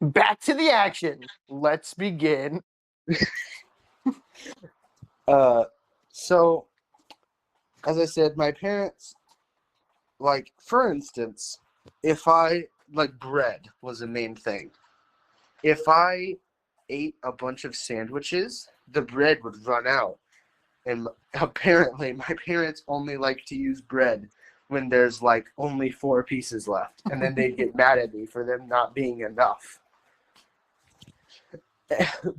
Back to the action. Let's begin. So, as I said, my parents, like, for instance, if I, like, bread was a main thing. If I ate a bunch of sandwiches, the bread would run out. And apparently, my parents only like to use bread when there's, like, only 4 pieces left. And then they'd get mad at me for them not being enough.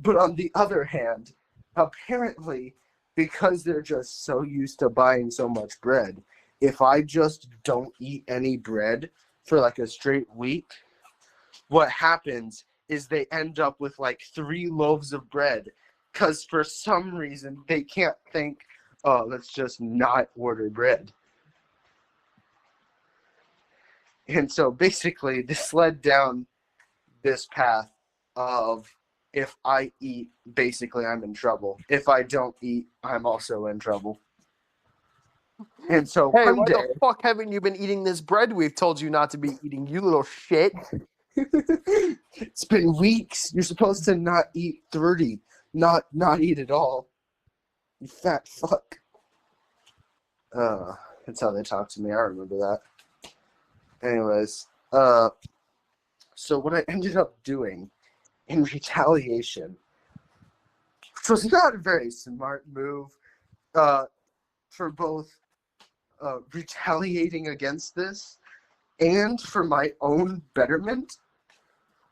But on the other hand, apparently, because they're just so used to buying so much bread, if I just don't eat any bread for like a straight week, what happens is they end up with like 3 loaves of bread because for some reason they can't think, oh, let's just not order bread. And so basically, this led down this path of if I eat, basically I'm in trouble. If I don't eat, I'm also in trouble. And so Hey, one why the day, fuck haven't you been eating this bread we've told you not to be eating, you little shit? it's been weeks. You're supposed to not eat 30, not eat at all. You fat fuck. That's how they talk to me. I remember that. Anyways, so what I ended up doing in retaliation, which was not a very smart move, for both retaliating against this and for my own betterment,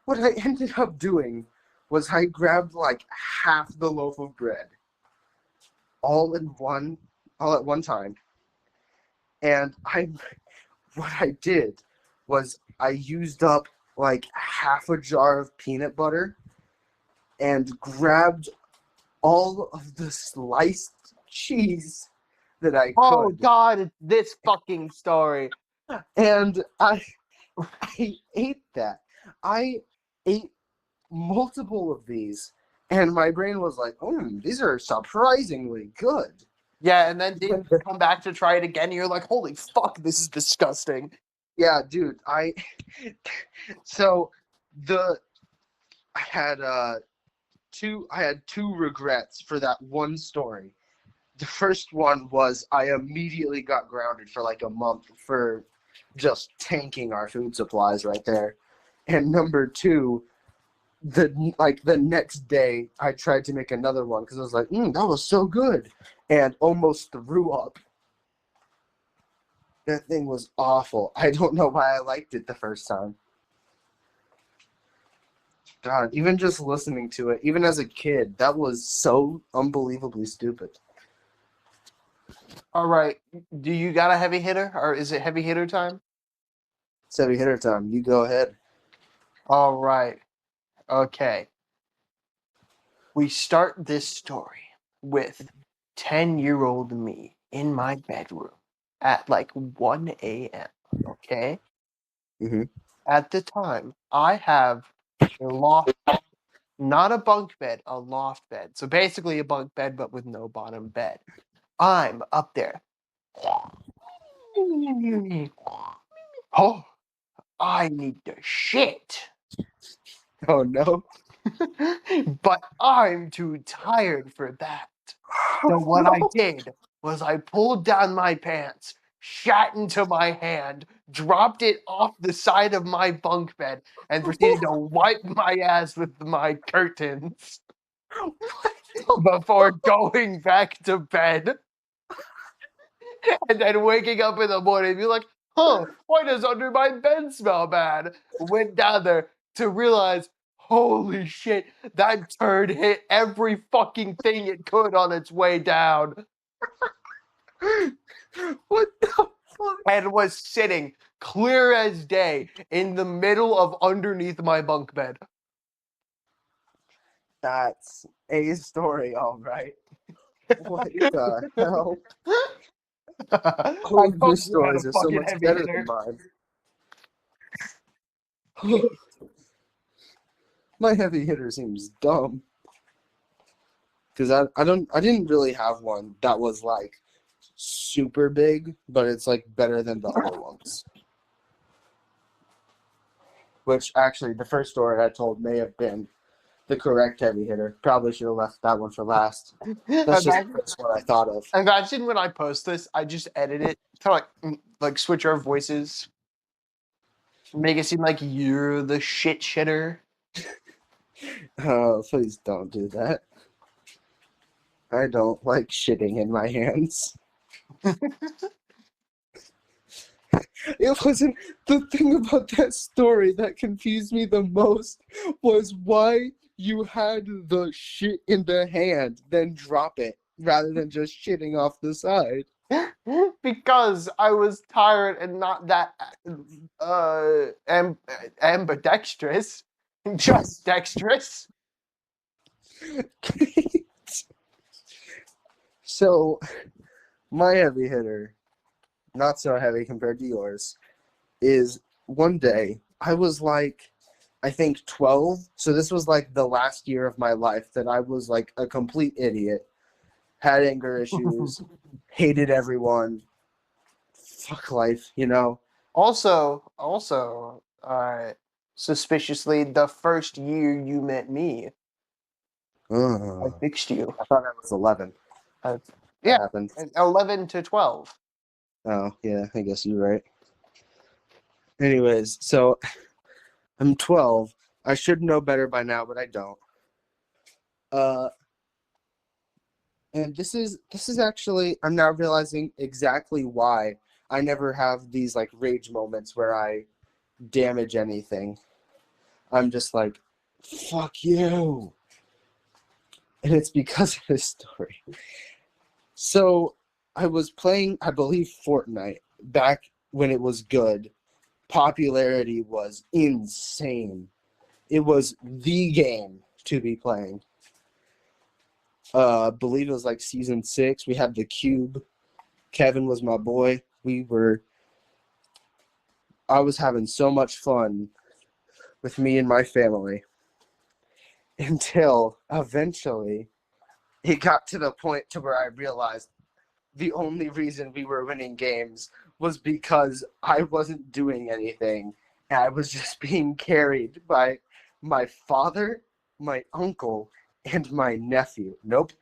what I ended up doing was I grabbed like half the loaf of bread all at one time. And what I did was I used up like half a jar of peanut butter and grabbed all of the sliced cheese that I Oh could. god, it's this fucking story. And I ate that. I ate multiple of these, and my brain was like, these are surprisingly good. Yeah, and then did you come back to try it again and you're like, holy fuck, this is disgusting. Yeah, dude, so I had two regrets for that one story. The first one was I immediately got grounded for like a month for just tanking our food supplies right there. And number two, the next day I tried to make another one because I was like, that was so good, and almost threw up. That thing was awful. I don't know why I liked it the first time. God, even just listening to it, even as a kid, that was so unbelievably stupid. All right. Do you got a heavy hitter, or is it heavy hitter time? It's heavy hitter time. You go ahead. All right. Okay. We start this story with 10-year-old me in my bedroom at like 1 a.m. Okay. Mm-hmm. At the time, I have a loft, not a bunk bed, a loft bed. So basically a bunk bed, but with no bottom bed. I'm up there. Oh, I need to shit. Oh no. But I'm too tired for that. So Oh what I no. did was I pulled down my pants, shat into my hand, dropped it off the side of my bunk bed, and proceeded to wipe my ass with my curtains before going back to bed. And then waking up in the morning and be like, huh, why does under my bed smell bad? Went down there to realize, holy shit, that turd hit every fucking thing it could on its way down What the fuck? and was sitting clear as day in the middle of underneath my bunk bed. That's a story, all right. What the hell? All I of your told you I had a stories are so fucking much heavy better than hitter. mine. My heavy hitter seems dumb. Because I didn't really have one that was like super big, but it's like better than the other ones. Which actually, the first story I told may have been the correct heavy hitter. Probably should have left that one for last. That's just the Imagine, first one I thought of. imagine when I post this, I just edit it to like switch our voices, make it seem like you're the shit shitter. Oh, please don't do that. I don't like shitting in my hands. It wasn't the thing about that story that confused me the most was why you had the shit in the hand, then drop it rather than just shitting off the side. Because I was tired and not that ambidextrous, just dexterous. So, my heavy hitter, not so heavy compared to yours, is one day I was like, I think 12. So, this was like the last year of my life that I was like a complete idiot, had anger issues, hated everyone, fuck life, you know? Also, suspiciously, the first year you met me, I Ugh. fixed you. I thought I was 11. Uh, That yeah, happened. 11 to 12. Oh, yeah, I guess you're right. Anyways, so I'm 12. I should know better by now, but I don't. Uh, and this is actually I'm now realizing exactly why I never have these like rage moments where I damage anything. I'm just like, fuck you. And it's because of this story. So I was playing, I believe, Fortnite back when it was good. Popularity was insane. It was the game to be playing. I believe it was like season 6. We had the cube. Kevin was my boy. I was having so much fun with me and my family until eventually it got to the point to where I realized the only reason we were winning games was because I wasn't doing anything. And I was just being carried by my father, my uncle, and my nephew. Nope.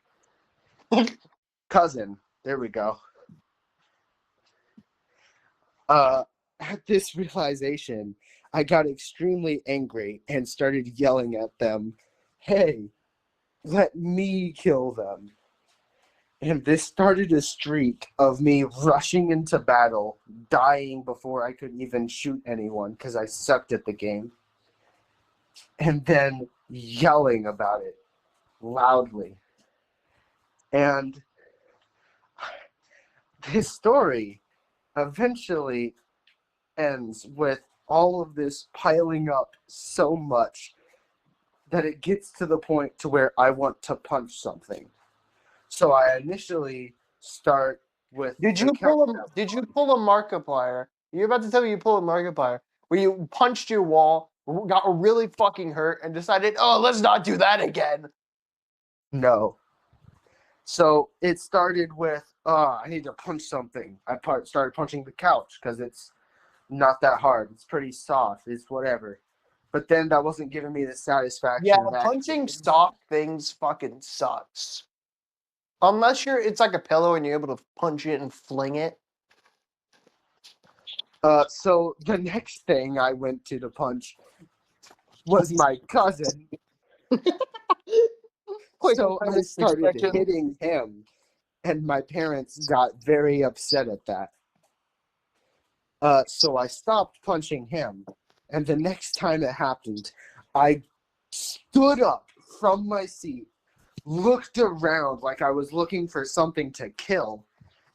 Cousin. There we go. at this realization, I got extremely angry and started yelling at them, "Hey, let me kill them." And this started a streak of me rushing into battle, dying before I could even shoot anyone because I sucked at the game, and then yelling about it loudly. And this story eventually ends with all of this piling up so much that it gets to the point to where I want to punch something. So I initially start with Did the you pull countdown. Did you pull a Markiplier? You're about to tell me you pulled a Markiplier where you punched your wall, got really fucking hurt, and decided, oh, let's not do that again. No. So it started with, I need to punch something. I started punching the couch because it's not that hard. It's pretty soft. It's whatever. But then that wasn't giving me the Yeah, satisfaction of actually. punching soft things fucking sucks. Unless it's like a pillow and you're able to punch it and fling it. So the next thing I went to punch was my cousin. Quick So I started inspection. hitting him, and my parents got very upset at that. So I stopped punching him, and the next time it happened, I stood up from my seat, looked around like I was looking for something to kill,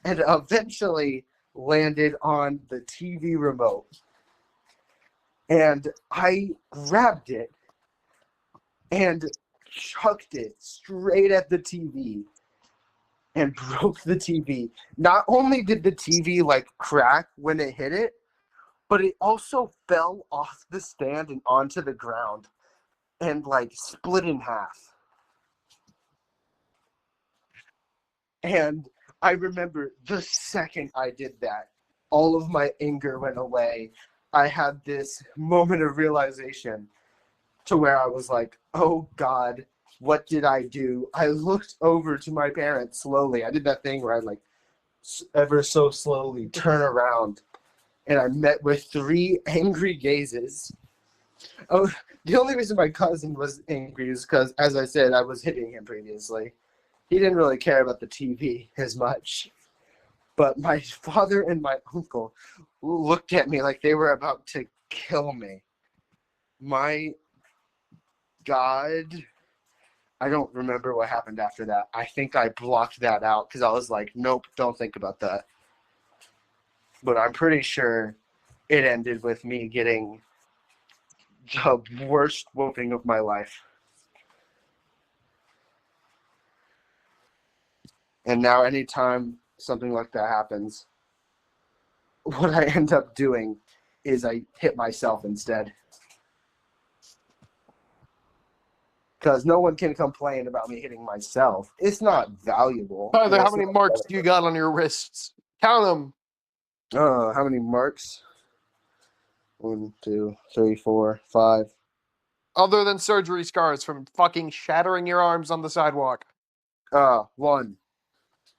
and eventually landed on the TV remote. And I grabbed it and chucked it straight at the TV and broke the TV. Not only did the TV like crack when it hit it, but it also fell off the stand and onto the ground and like split in half. And I remember the second I did that, all of my anger went away. I had this moment of realization to where I was like, oh God, what did I do? I looked over to my parents slowly. I did that thing where I like ever so slowly turn around, and I met with 3 angry gazes. Oh, the only reason my cousin was angry is because, as I said, I was hitting him previously. He didn't really care about the TV as much. But my father and my uncle looked at me like they were about to kill me. My God, I don't remember what happened after that. I think I blocked that out because I was like, nope, don't think about that. But I'm pretty sure it ended with me getting the worst whooping of my life. And now anytime something like that happens, what I end up doing is I hit myself instead. Because no one can complain about me hitting myself. It's not valuable. Tyler, how many marks do you got on your wrists? Count them. How many marks? 1, 2, 3, 4, 5. Other than surgery scars from fucking shattering your arms on the sidewalk. 1.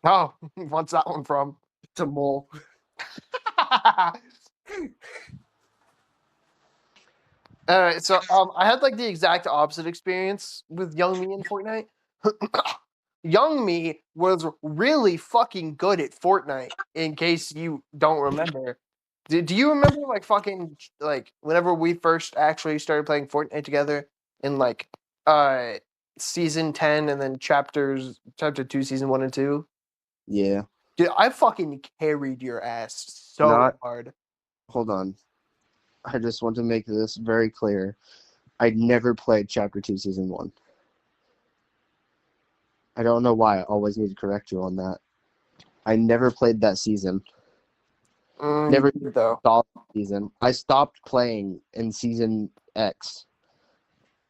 Oh, what's that one from? It's a mole. Alright, so I had like the exact opposite experience with young me in Fortnite. Young me was really fucking good at Fortnite, in case you don't remember. Do you remember like fucking like whenever we first actually started playing Fortnite together in like season 10 and then chapter 2, season 1 and 2? Yeah. Dude, I fucking carried your ass so hard. Hold on. I just want to make this very clear. I never played Chapter 2, Season 1. I don't know why I always need to correct you on that. I never played that season. Never though. saw the season. I stopped playing in Season X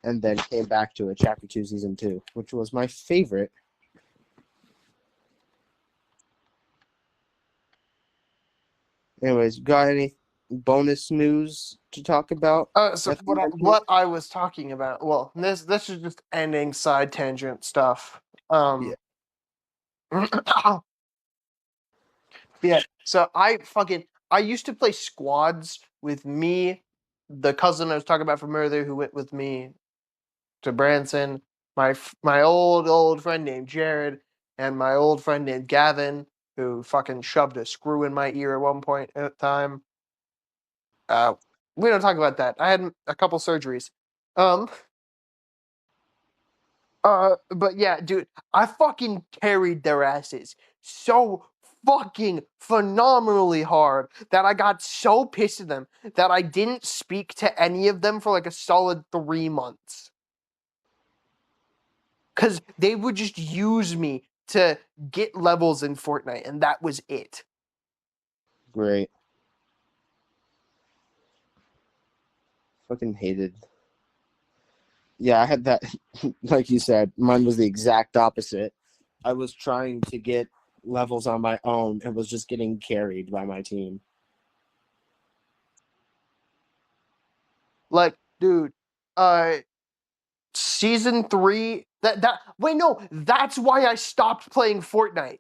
and then came back to it, Chapter 2, Season 2, which was my favorite. Anyways, got any bonus news to talk about? So what I was talking about, well, this is just ending side tangent stuff. Yeah. Yeah. So I I used to play squads with me, the cousin I was talking about from earlier who went with me to Branson, my old friend named Jared, and my old friend named Gavin, who fucking shoved a screw in my ear at one point at time. Uh, we don't talk about that. I had a couple surgeries. Um, but yeah, dude, I fucking carried their asses so fucking phenomenally hard that I got so pissed at them that I didn't speak to any of them for like a solid 3 months. Because they would just use me to get levels in Fortnite, and that was it. Great. Fucking hated. Yeah, I had that. Like you said, mine was the exact opposite. I was trying to get levels on my own and was just getting carried by my team. Like, dude, uh, season 3. Wait, no, that's why I stopped playing Fortnite.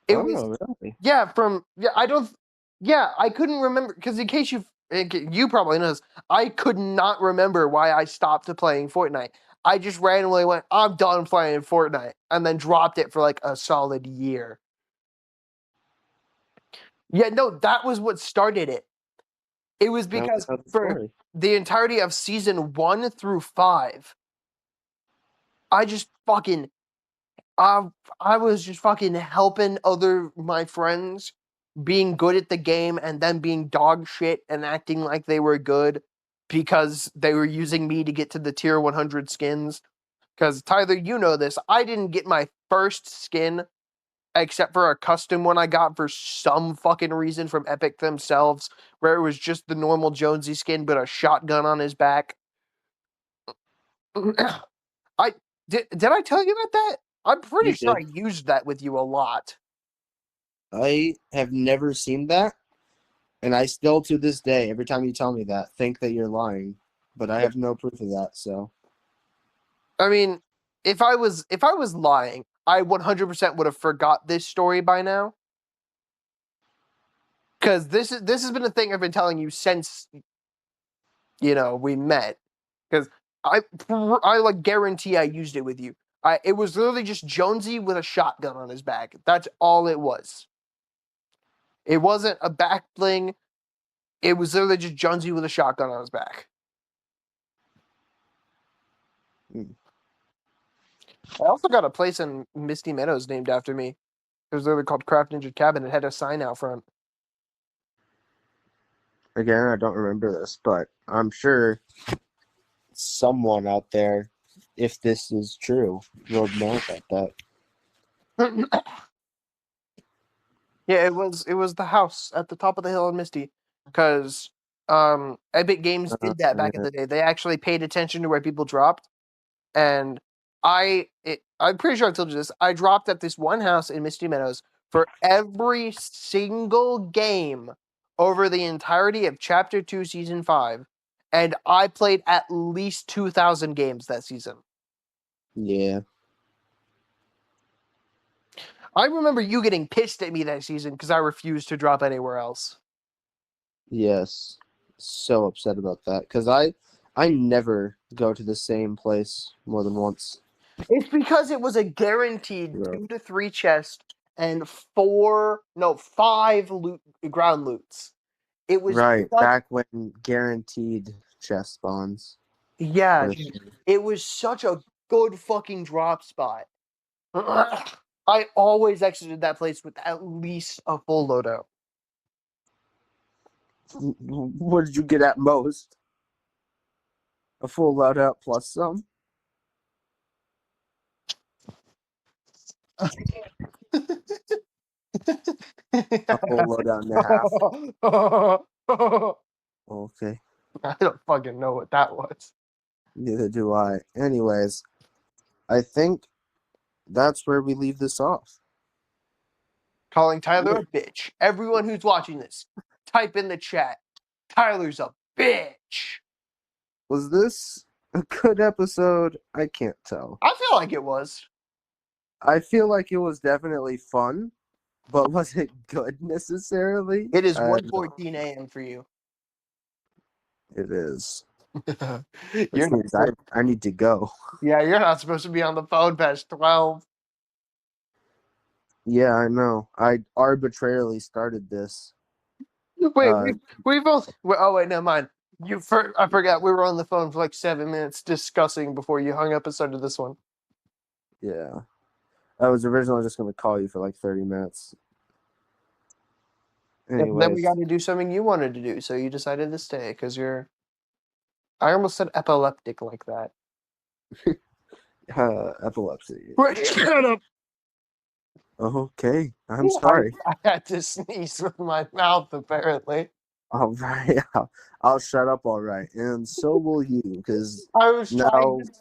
It was Oh, really? I couldn't remember because you probably know this, I could not remember why I stopped playing Fortnite. I just randomly went, I'm done playing Fortnite, and then dropped it for like a solid year. Yeah, no, that was what started it. It was Now because tell the for story. the entirety of season 1 through 5, I just fucking I was just fucking helping my friends being good at the game and then being dog shit and acting like they were good because they were using me to get to the tier 100 skins. Because Tyler, you know this, I didn't get my first skin except for a custom one I got for some fucking reason from Epic themselves, where it was just the normal Jonesy skin but a shotgun on his back. I did I tell you about that? I'm pretty You sure I did. used that with you a lot. I have never seen that, and I still to this day, every time you tell me that, think that you're lying. But I have no proof of that, so I mean, if I was lying, I 100% would have forgot this story by now. Because this has been a thing I've been telling you since we met. Because I like guarantee I used it with you. It was literally just Jonesy with a shotgun on his back. That's all it was. It wasn't a back bling. It was literally just Jonesy with a shotgun on his back. hmm. I also got a place in Misty Meadows named after me. It was literally called Craft Ninja Cabin. It had a sign out front. Again, I don't remember this, but I'm sure someone out there, if this is true, will know about that. Yeah, it was the house at the top of the hill in Misty, because Epic Games did that back in Yeah. the day. They actually paid attention to where people dropped, and I'm pretty sure I told you this. I dropped at this one house in Misty Meadows for every single game over the entirety of Chapter 2, Season 5, and I played at least 2,000 games that season. Yeah. I remember you getting pissed at me that season because I refused to drop anywhere else. Yes. So upset about that because I never go to the same place more than once. It's because it was a guaranteed Bro. 2 to 3 chests and five ground loots. It was Right. such Back when guaranteed chest spawns yeah, were a dude, thing. it was such a good fucking drop spot. I always exited that place with at least a full loadout. What did you get at most? A full loadout plus some? A full loadout and a half. Okay. I don't fucking know what that was. Neither do I. Anyways, I think that's where we leave this off. Calling Tyler a bitch. Everyone who's watching this, type in the chat. Tyler's a bitch. Was this a good episode? I can't tell. I feel like it was. I feel like it was definitely fun. But was it good necessarily? It is I don't know. 1:14 a.m. for you. It is. You're Which not means I need to go. Yeah, you're not supposed to be on the phone past 12. Yeah, I know. I arbitrarily started this. Wait, Uh, we've only. Oh wait, never mind. I forgot we were on the phone for like 7 minutes discussing before you hung up and started this one. yeah. I was originally just going to call you for like 30 minutes. And then we Anyways, got to do something you wanted to do, so you decided to stay because you're. I almost said epileptic like that. epilepsy. Wait, shut up. Okay, I'm I, sorry. I had to sneeze with my mouth apparently. All right, I'll shut up. All right, and so will you, because I was trying now, to.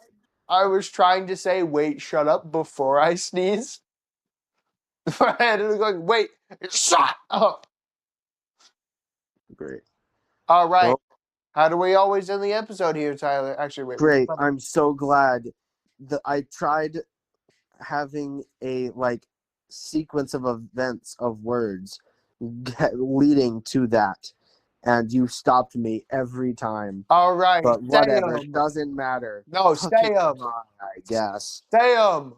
I was trying to say, "Wait, shut up" before I sneeze. I had to going, "Wait, shut up." great. All right. Well, How do we always end the episode here, Tyler? Actually, wait. great. I'm so glad that I tried having a like sequence of events of words leading to that, and you stopped me every time. All right. But Stay whatever, it 'em. doesn't matter. No, Fucking stay 'em. fine, I guess. Stay 'em.